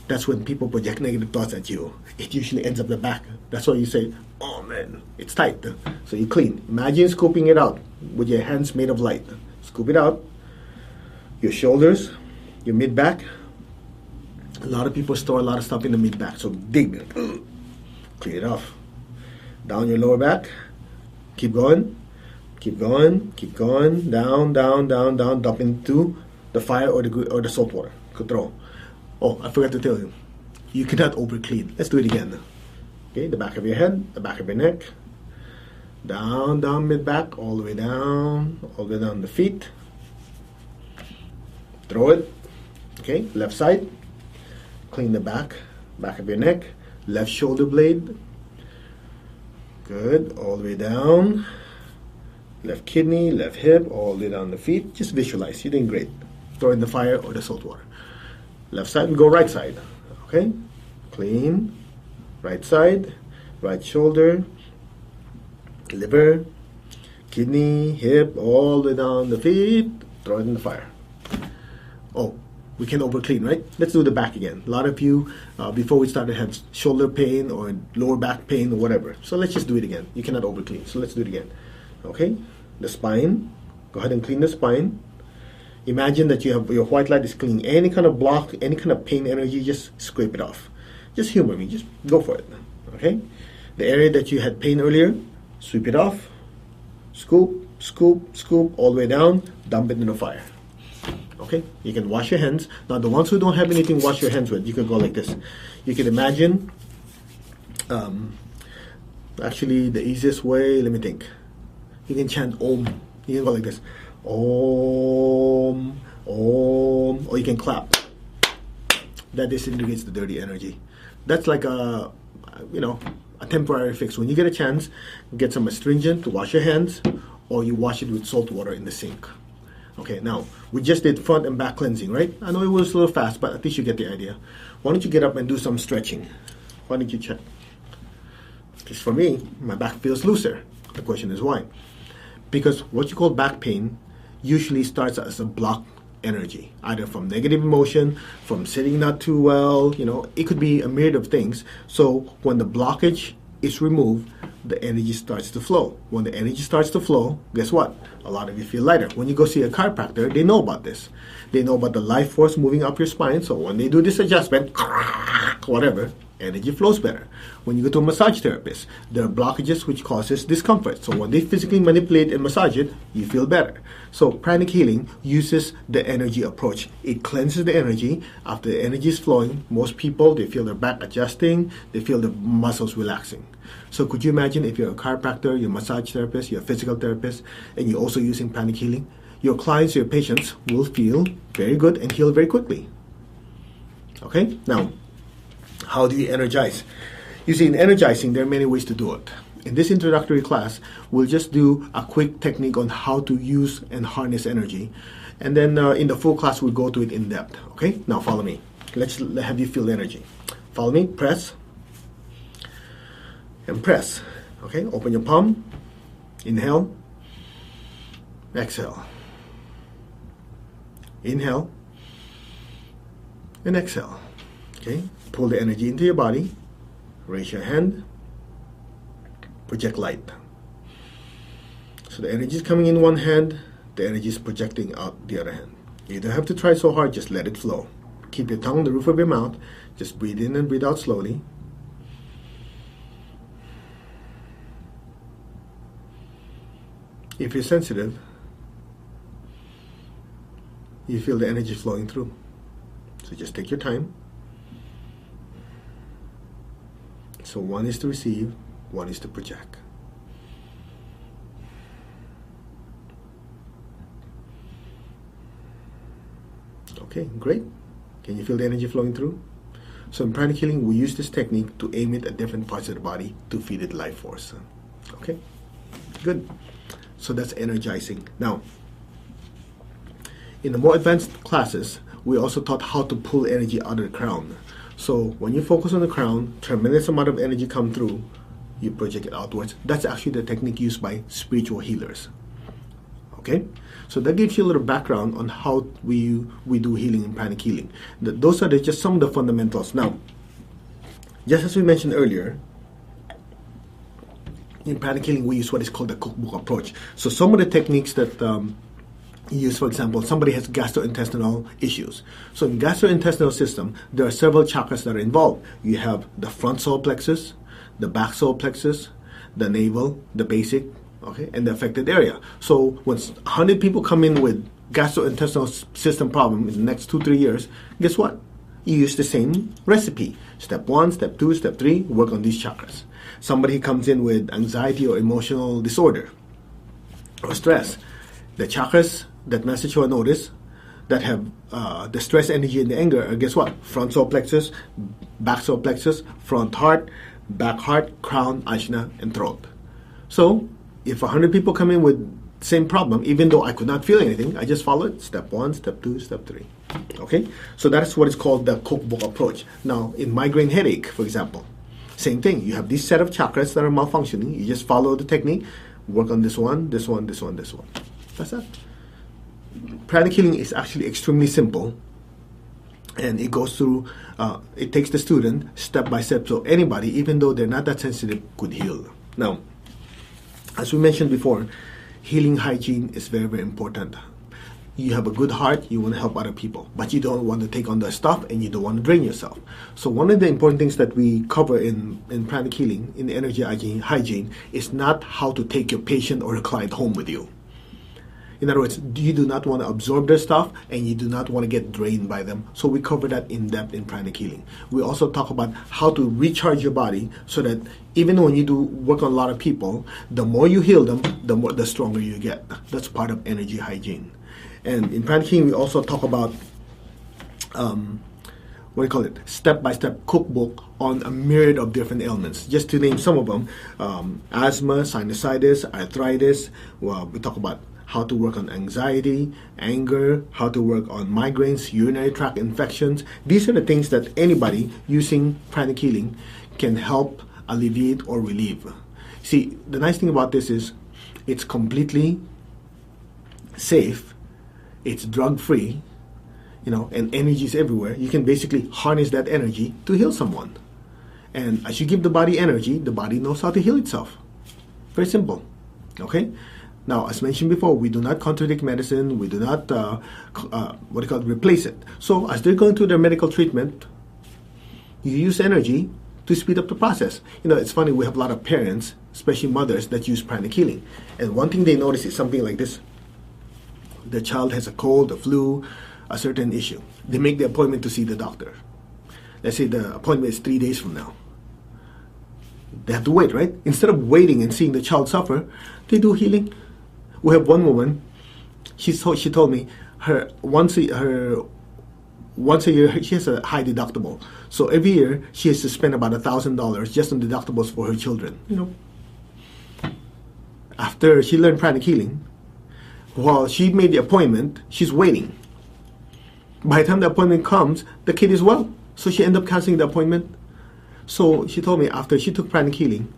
That's when people project negative thoughts at you. It usually ends up the back. That's why you say, oh man, it's tight. So you clean. Imagine scooping it out with your hands made of light. Scoop it out. Your shoulders, your mid-back. A lot of people store a lot of stuff in the mid-back. So dig. Clean it off. Down your lower back. Keep going. Keep going. Keep going. Down, down, down, down. Dump into the fire or the salt water. Good throw. Oh, I forgot to tell you. You cannot over clean. Let's do it again. Okay, the back of your head, the back of your neck. Down, down, mid-back, all the way down the feet. Throw it. Okay, left side. Clean the back of your neck. Left shoulder blade. Good, all the way down. Left kidney, left hip, all the way down the feet. Just visualize, you're doing great. Throw in the fire or the salt water. Left side, we go right side. Okay, clean. Right side, right shoulder, liver, kidney, hip, all the way down the feet. Throw it in the fire. Oh, we can over clean, right? Let's do the back again. A lot of you, before we started, had shoulder pain or lower back pain or whatever. So let's just do it again. You cannot over clean. So let's do it again. Okay, the spine. Go ahead and clean the spine. Imagine that you have your white light is clean. Any kind of block, any kind of pain energy, just scrape it off. Just humor me. Just go for it. Okay? The area that you had pain earlier, sweep it off. Scoop, scoop, scoop, all the way down. Dump it in the fire. Okay? You can wash your hands. Now, the ones who don't have anything to wash your hands with, you can go like this. You can imagine, actually, the easiest way, let me think. You can chant Om. You can go like this. Om, Om, or you can clap. That disintegrates the dirty energy. That's like a temporary fix. When you get a chance, get some astringent to wash your hands, or you wash it with salt water in the sink. Okay, now, we just did front and back cleansing, right? I know it was a little fast, but at least you get the idea. Why don't you get up and do some stretching? Why don't you check? Because for me, my back feels looser. The question is why? Because what you call back pain usually starts as a block energy, either from negative emotion, from sitting not too well, it could be a myriad of things. So when the blockage is removed, the energy starts to flow. When the energy starts to flow, guess what? A lot of you feel lighter. When you go see a chiropractor, they know about this. They know about the life force moving up your spine. So when they do this adjustment, whatever, energy flows better. When you go to a massage therapist, there are blockages which causes discomfort. So when they physically manipulate and massage it, you feel better. So pranic healing uses the energy approach. It cleanses the energy. After the energy is flowing, most people, they feel their back adjusting, they feel the muscles relaxing. So could you imagine if you're a chiropractor, you're a massage therapist, you're a physical therapist, and you're also using pranic healing? Your clients, your patients will feel very good and heal very quickly. Okay? Now, how do you energize? You see, in energizing, there are many ways to do it. In this introductory class, we'll just do a quick technique on how to use and harness energy. And then in the full class, we'll go to it in depth. Okay? Now follow me. Let's have you feel the energy. Follow me. Press. And press. Okay? Open your palm. Inhale. Exhale. Inhale. And exhale. Okay? Pull the energy into your body. Raise your hand. Project light. So the energy is coming in one hand, the energy is projecting out the other hand. You don't have to try so hard, just let it flow. Keep your tongue on the roof of your mouth. Just breathe in and breathe out slowly. If you're sensitive, you feel the energy flowing through. So just take your time. So one is to receive, one is to project. Okay, great. Can you feel the energy flowing through? So in pranic healing, we use this technique to aim it at different parts of the body to feed it life force. Okay, good. So that's energizing. Now, in the more advanced classes, we also taught how to pull energy out of the crown. So when you focus on the crown, tremendous amount of energy come through, you project it outwards. That's actually the technique used by spiritual healers. Okay, so that gives you a little background on how we do healing in pranic healing. Those are just some of the fundamentals. Now, just as we mentioned earlier, in pranic healing we use what is called the cookbook approach. So some of the techniques that you use, for example, somebody has gastrointestinal issues. So in gastrointestinal system, there are several chakras that are involved. You have the front solar plexus, the back solar plexus, the navel, the basic, okay, and the affected area. So when 100 people come in with gastrointestinal system problem in the next 2-3 years, guess what? You use the same recipe. Step 1, step 2, step 3, work on these chakras. Somebody comes in with anxiety or emotional disorder or stress. The chakras that message or notice that have the stress energy and the anger are, guess what? Front solar plexus, back solar plexus, front heart, back heart, crown, ajna, and throat. So if 100 people come in with same problem, even though I could not feel anything, I just followed step 1, step 2, step 3. Okay, so that's what is called the cookbook approach. Now, in migraine headache, for example, same thing. You have this set of chakras that are malfunctioning. You just follow the technique, work on this one, this one, this one, this one. That's it. Pranic healing is actually extremely simple, and it goes through, it takes the student step by step, so anybody, even though they're not that sensitive, could heal. Now, as we mentioned before, healing hygiene is very, very important. You have a good heart, you want to help other people, but you don't want to take on the stuff and you don't want to drain yourself. So one of the important things that we cover in pranic healing, in energy hygiene, is not how to take your patient or a client home with you. In other words, you do not want to absorb their stuff and you do not want to get drained by them. So we cover that in depth in pranic healing. We also talk about how to recharge your body so that even when you do work on a lot of people, the more you heal them, the stronger you get. That's part of energy hygiene. And in pranic healing, we also talk about step-by-step cookbook on a myriad of different ailments. Just to name some of them, asthma, sinusitis, arthritis. Well, we talk about how to work on anxiety, anger, how to work on migraines, urinary tract infections. These are the things that anybody using pranic healing can help alleviate or relieve. See, the nice thing about this is it's completely safe, it's drug-free, and energy is everywhere. You can basically harness that energy to heal someone. And as you give the body energy, the body knows how to heal itself. Very simple, okay? Now, as mentioned before, we do not contradict medicine. We do not, replace it. So, as they're going through their medical treatment, you use energy to speed up the process. It's funny, we have a lot of parents, especially mothers, that use pranic healing. And one thing they notice is something like this. The child has a cold, a flu, a certain issue. They make the appointment to see the doctor. Let's say the appointment is 3 days from now. They have to wait, right? Instead of waiting and seeing the child suffer, they do healing. We have one woman. She told me once a year she has a high deductible. So every year she has to spend about $1,000 just on deductibles for her children. After she learned pranic healing, while she made the appointment, she's waiting. By the time the appointment comes, the kid is well. So she ended up canceling the appointment. So she told me after she took pranic healing,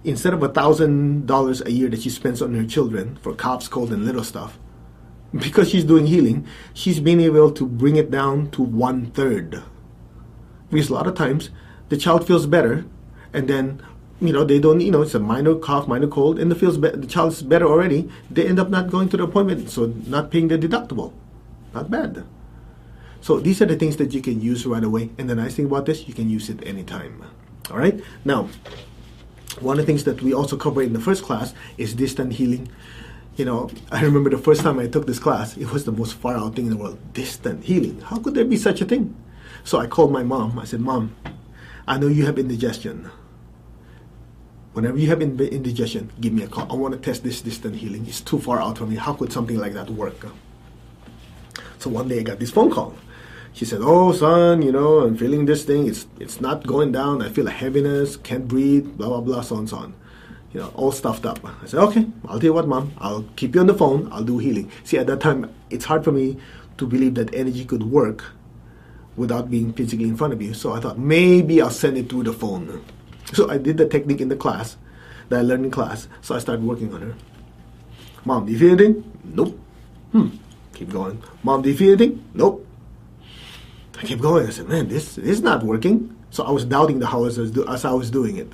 instead of $1,000 a year that she spends on her children for coughs, cold, and little stuff, because she's doing healing, she's been able to bring it down to 1/3. Because a lot of times, the child feels better, and then, they don't, it's a minor cough, minor cold, and the child's better already. They end up not going to the appointment, so not paying the deductible. Not bad. So these are the things that you can use right away. And the nice thing about this, you can use it anytime. All right? Now, one of the things that we also cover in the first class is distant healing. I remember the first time I took this class, it was the most far out thing in the world. Distant healing. How could there be such a thing? So I called my mom. I said, Mom, I know you have indigestion. Whenever you have indigestion, give me a call. I want to test this distant healing. It's too far out for me. How could something like that work? So one day I got this phone call. She said, oh, son, I'm feeling this thing. It's not going down. I feel a heaviness, can't breathe, blah, blah, blah, so on, so on. All stuffed up. I said, okay, I'll tell you what, Mom. I'll keep you on the phone. I'll do healing. See, at that time, it's hard for me to believe that energy could work without being physically in front of you. So I thought, maybe I'll send it through the phone. So I did the technique in the class that I learned in class. So I started working on her. Mom, do you feel anything? Nope. Keep going. Mom, do you feel anything? Nope. I kept going. I said, man, this is not working. So I was doubting the how as I was doing it.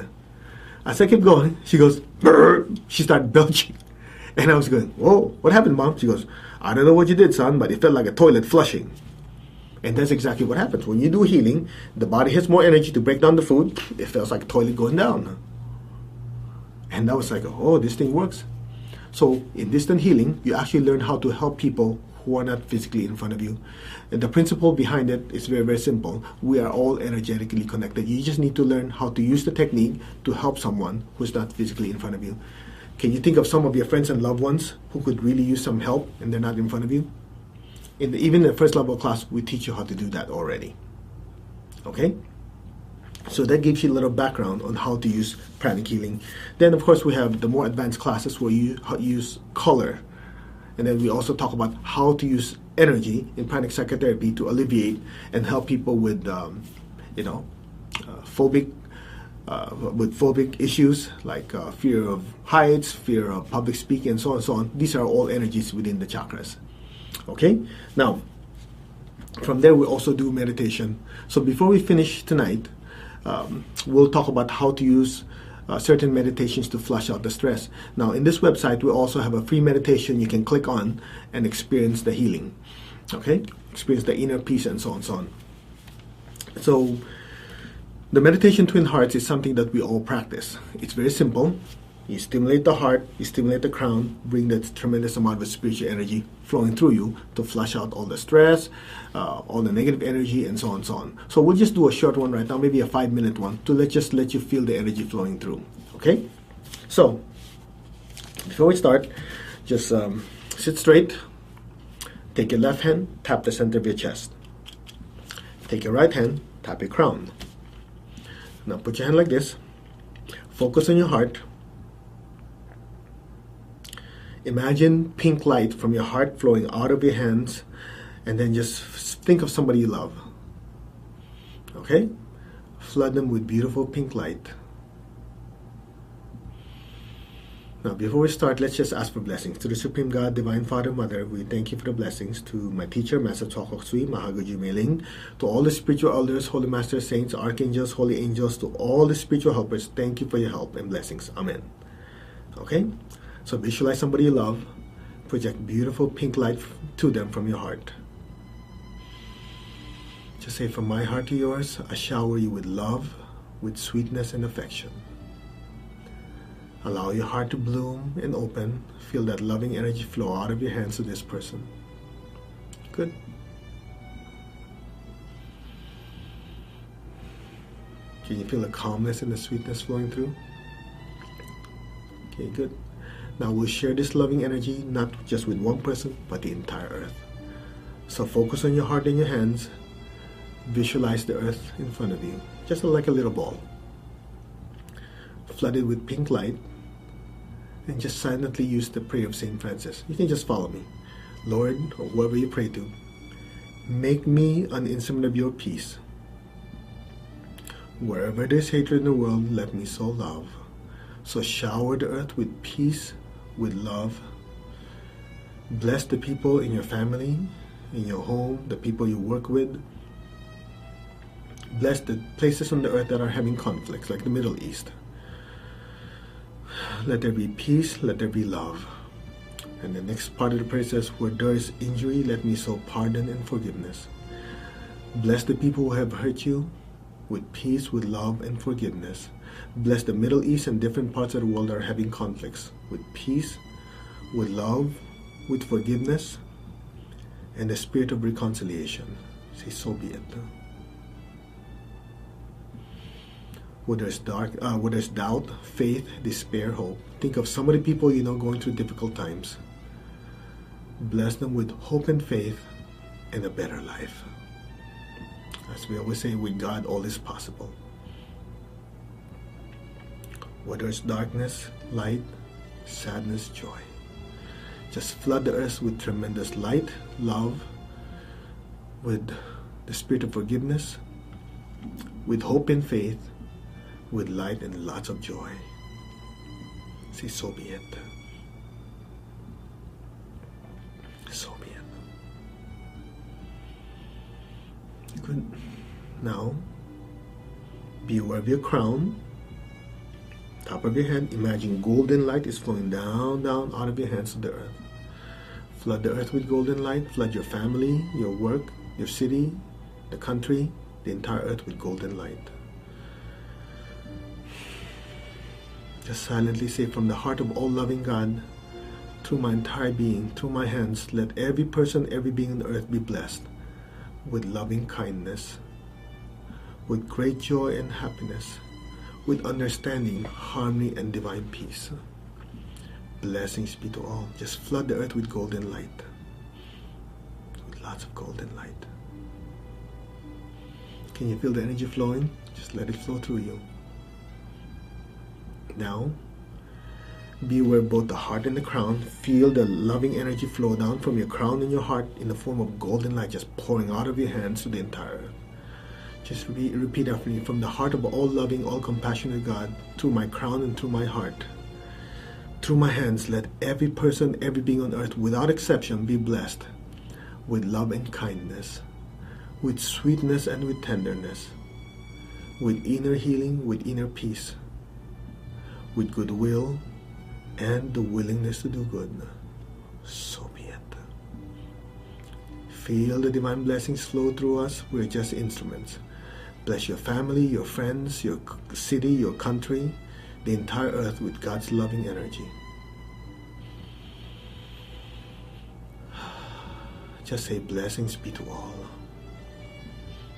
As I kept going, she goes, "Brr." She started belching. And I was going, whoa, what happened, Mom? She goes, I don't know what you did, son, but it felt like a toilet flushing. And that's exactly what happens. When you do healing, the body has more energy to break down the food. It feels like a toilet going down. And that was like, oh, this thing works. So in distant healing, you actually learn how to help people who are not physically in front of you. And the principle behind it is very, very simple. We are all energetically connected. You just need to learn how to use the technique to help someone who's not physically in front of you. Can you think of some of your friends and loved ones who could really use some help and they're not in front of you? Even in the first level class, we teach you how to do that already. Okay? So that gives you a little background on how to use pranic healing. Then, of course, we have the more advanced classes where you use color. And then we also talk about how to use energy in pranic psychotherapy to alleviate and help people with, phobic issues like fear of heights, fear of public speaking, and so on and so on. These are all energies within the chakras. Okay? Now, from there we also do meditation. So before we finish tonight, we'll talk about how to use certain meditations to flush out the stress. Now, in this website, we also have a free meditation you can click on and experience the healing. Okay? Experience the inner peace and so on and so on. So, the meditation Twin Hearts is something that we all practice. It's very simple. You stimulate the heart, you stimulate the crown, bring that tremendous amount of spiritual energy flowing through you to flush out all the stress, all the negative energy, and so on and so on. So we'll just do a short one right now, maybe a 5-minute one, to just let you feel the energy flowing through. Okay? So, before we start, just sit straight. Take your left hand, tap the center of your chest. Take your right hand, tap your crown. Now put your hand like this. Focus on your heart. Imagine pink light from your heart flowing out of your hands, and then just think of somebody you love. Okay? Flood them with beautiful pink light. Now, before we start, let's just ask for blessings. To the Supreme God, Divine Father, Mother, we thank you for the blessings. To my teacher, Master Chokok Sui, Mahaguji Meiling. To all the spiritual elders, Holy Masters, Saints, Archangels, Holy Angels, to all the spiritual helpers, thank you for your help and blessings. Amen. Okay? So visualize somebody you love. Project beautiful pink light to them from your heart. Just say, from my heart to yours, I shower you with love, with sweetness and affection. Allow your heart to bloom and open. Feel that loving energy flow out of your hands to this person. Good. Can you feel the calmness and the sweetness flowing through? Okay, good. Now we'll share this loving energy not just with one person, but the entire earth. So focus on your heart and your hands. Visualize the earth in front of you, just like a little ball. Flooded with pink light. And just silently use the prayer of St. Francis. You can just follow me. Lord, or whoever you pray to, make me an instrument of your peace. Wherever there's hatred in the world, let me sow love. So shower the earth with peace, with love. Bless the people in your family, in your home, the people you work with. Bless the places on the earth that are having conflicts, like the Middle East. Let there be peace, let there be love. And the next part of the prayer says, where there is injury, let me sow pardon and forgiveness. Bless the people who have hurt you with peace, with love and forgiveness. Bless the Middle East and different parts of the world that are having conflicts with peace, with love, with forgiveness, and the spirit of reconciliation. Say, so be it. Where there's doubt, faith, despair, hope. Think of some of the people you know going through difficult times. Bless them with hope and faith and a better life. As we always say, with God all is possible. Where there's darkness, light, sadness, joy. Just flood the earth with tremendous light, love, with the spirit of forgiveness, with hope and faith, with light and lots of joy. Say, so be it. Good. Now, be aware of your crown. Top of your head, imagine golden light is flowing down, down out of your hands to the earth. Flood the earth with golden light. Flood your family, your work, your city, the country, the entire earth with golden light. Just silently say, from the heart of all loving God, through my entire being, through my hands, let every person, every being on the earth be blessed with loving kindness, with great joy and happiness, with understanding, harmony, and divine peace. Blessings be to all. Just flood the earth with golden light. With lots of golden light. Can you feel the energy flowing? Just let it flow through you. Now, be aware of both the heart and the crown. Feel the loving energy flow down from your crown and your heart in the form of golden light just pouring out of your hands to the entire earth. Just repeat after me. From the heart of all loving, all compassionate God, through my crown and through my heart, through my hands, let every person, every being on earth, without exception, be blessed with love and kindness, with sweetness and with tenderness, with inner healing, with inner peace, with goodwill, and the willingness to do good. So be it. Feel the divine blessings flow through us. We're just instruments. Bless your family, your friends, your city, your country, the entire earth with God's loving energy. Just say, blessings be to all.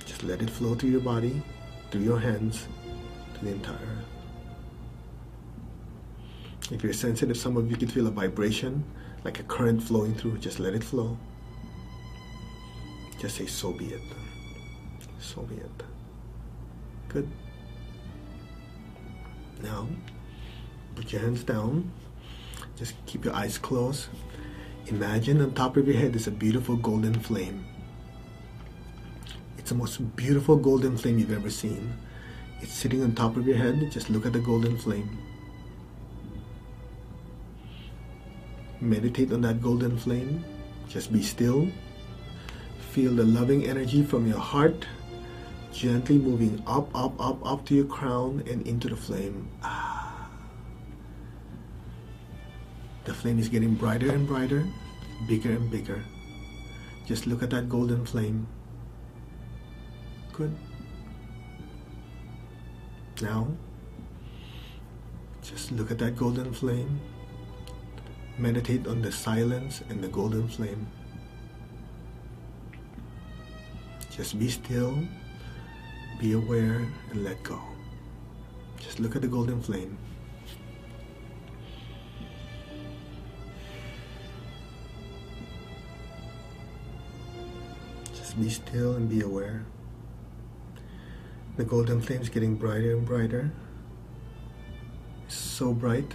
Just let it flow through your body, through your hands, to the entire earth. If you're sensitive, some of you could feel a vibration, like a current flowing through. Just let it flow. Just say, so be it. So be it. Good. Now, put your hands down. Just keep your eyes closed. Imagine on top of your head is a beautiful golden flame. It's the most beautiful golden flame you've ever seen. It's sitting on top of your head. Just look at the golden flame. Meditate on that golden flame. Just be still. Feel the loving energy from your heart gently moving up, up, up, up to your crown and into the flame. The flame is getting brighter and brighter, bigger and bigger. Just look at that golden flame. Good. Now, just look at that golden flame. Meditate on the silence and the golden flame. Just be still, be aware, and let go. Just look at the golden flame. Just be still and be aware. The golden flame is getting brighter and brighter. It's so bright.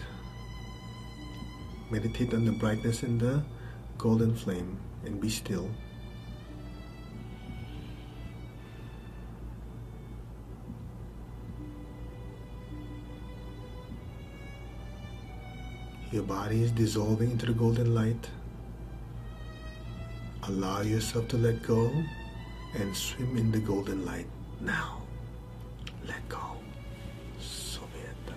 Meditate on the brightness in the golden flame and be still. Your body is dissolving into the golden light. Allow yourself to let go and swim in the golden light now. Let go. So be it.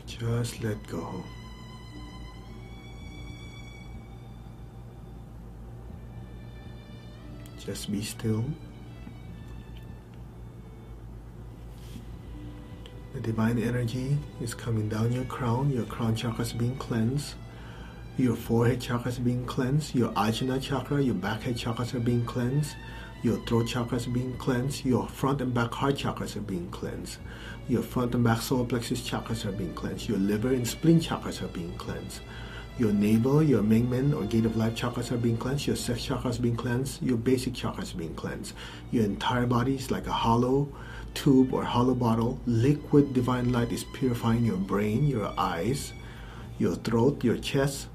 Just let go. Just be still. The divine energy is coming down your crown. Your crown chakra is being cleansed. Your forehead chakra is being cleansed. Your ajna chakra, your back head chakras are being cleansed. Your throat chakras are being cleansed. Your front and back heart chakras are being cleansed. Your front and back solar plexus chakras are being cleansed. Your liver and spleen chakras are being cleansed. Your navel, your Mingmen or gate of life chakras are being cleansed. Your sex chakras are being cleansed. Your basic chakras are being cleansed. Your entire body is like a hollow tube or hollow bottle. Liquid divine light is purifying your brain, your eyes, your throat, your chest,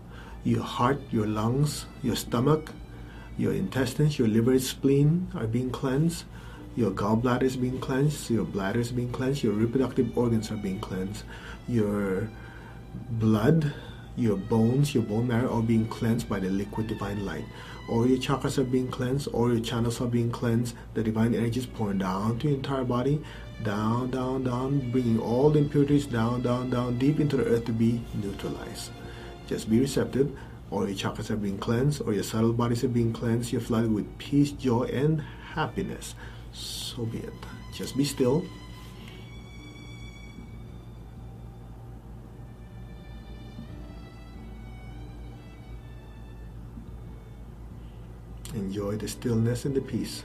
your heart, your lungs, your stomach, your intestines, your liver, spleen are being cleansed. Your gallbladder is being cleansed, your bladder is being cleansed, your reproductive organs are being cleansed, your blood, your bones, your bone marrow are being cleansed by the liquid divine light. All your chakras are being cleansed, all your channels are being cleansed. The divine energy is pouring down to your entire body, down, down, down, bringing all the impurities down, down, down, deep into the earth to be neutralized. Just be receptive. All your chakras are being cleansed, all your subtle bodies are being cleansed. You're flooded with peace, joy, and happiness. So be it. Just be still. Enjoy the stillness and the peace.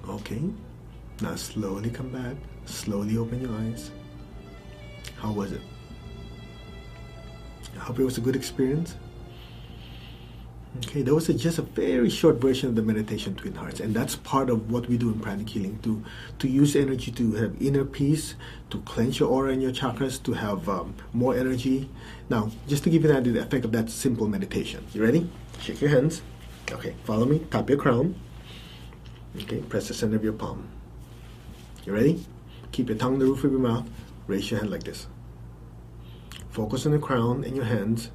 Okay, now slowly come back, slowly open your eyes. How was it? I hope it was a good experience. Okay, that was just a very short version of the meditation Twin Hearts, and that's part of what we do in Pranic Healing, to use energy to have inner peace, to cleanse your aura and your chakras, to have more energy. Now, just to give you an idea of the effect of that simple meditation. You ready? Shake your hands. Okay, follow me. Tap your crown. Okay, press the center of your palm. You ready? Keep your tongue in the roof of your mouth. Raise your hand like this. Focus on the crown and your hands.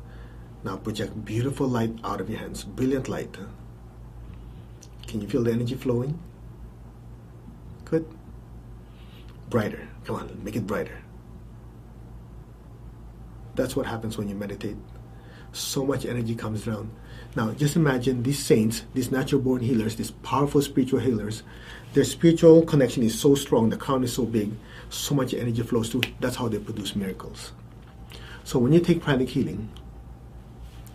Now project beautiful light out of your hands. Brilliant light. Can you feel the energy flowing? Good. Brighter. Come on, make it brighter. That's what happens when you meditate. So much energy comes down. Now, just imagine these saints, these natural-born healers, these powerful spiritual healers, their spiritual connection is so strong, the crown is so big, so much energy flows through. That's how they produce miracles. So when you take Pranic Healing,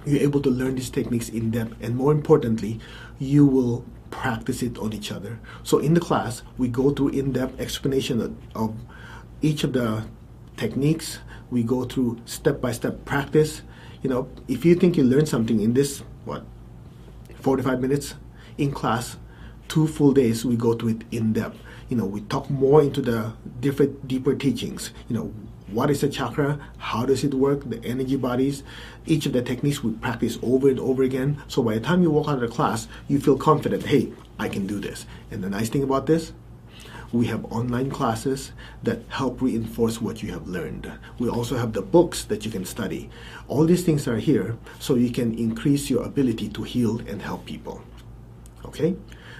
you're able to learn these techniques in depth, and more importantly, you will practice it on each other. So in the class, we go through in-depth explanation of each of the techniques. We go through step-by-step practice. You know, if you think you learned something in this, 45 minutes in class, 2 full days, we go through it in depth. You know, we talk more into the different, deeper teachings. You know, what is a chakra? How does it work? The energy bodies. Each of the techniques we practice over and over again. So by the time you walk out of the class, you feel confident, hey, I can do this. And the nice thing about this, we have online classes that help reinforce what you have learned. We also have the books that you can study. All these things are here so you can increase your ability to heal and help people. Okay?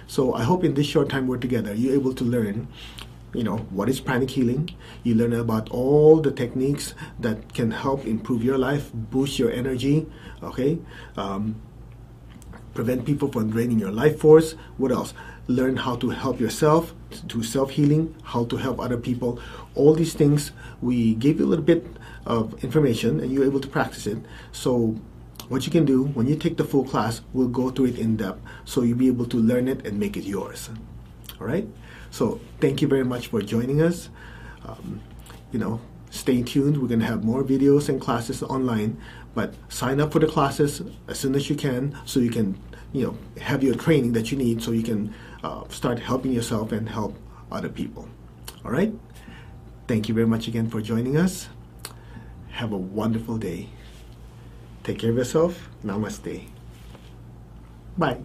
So I hope in this short time we're together, you're able to learn, you know, what is Pranic Healing. You learn about all the techniques that can help improve your life, boost your energy, okay? Prevent people from draining your life force. What else? Learn how to help yourself, to self-healing, how to help other people. All these things, we gave you a little bit of information and you're able to practice it. So what you can do, when you take the full class, we'll go through it in depth so you'll be able to learn it and make it yours. All right? So thank you very much for joining us. You know, stay tuned. We're going to have more videos and classes online, but sign up for the classes as soon as you can so you can, you know, have your training that you need so you can start helping yourself and help other people. All right? Thank you very much again for joining us. Have a wonderful day. Take care of yourself. Namaste. Bye.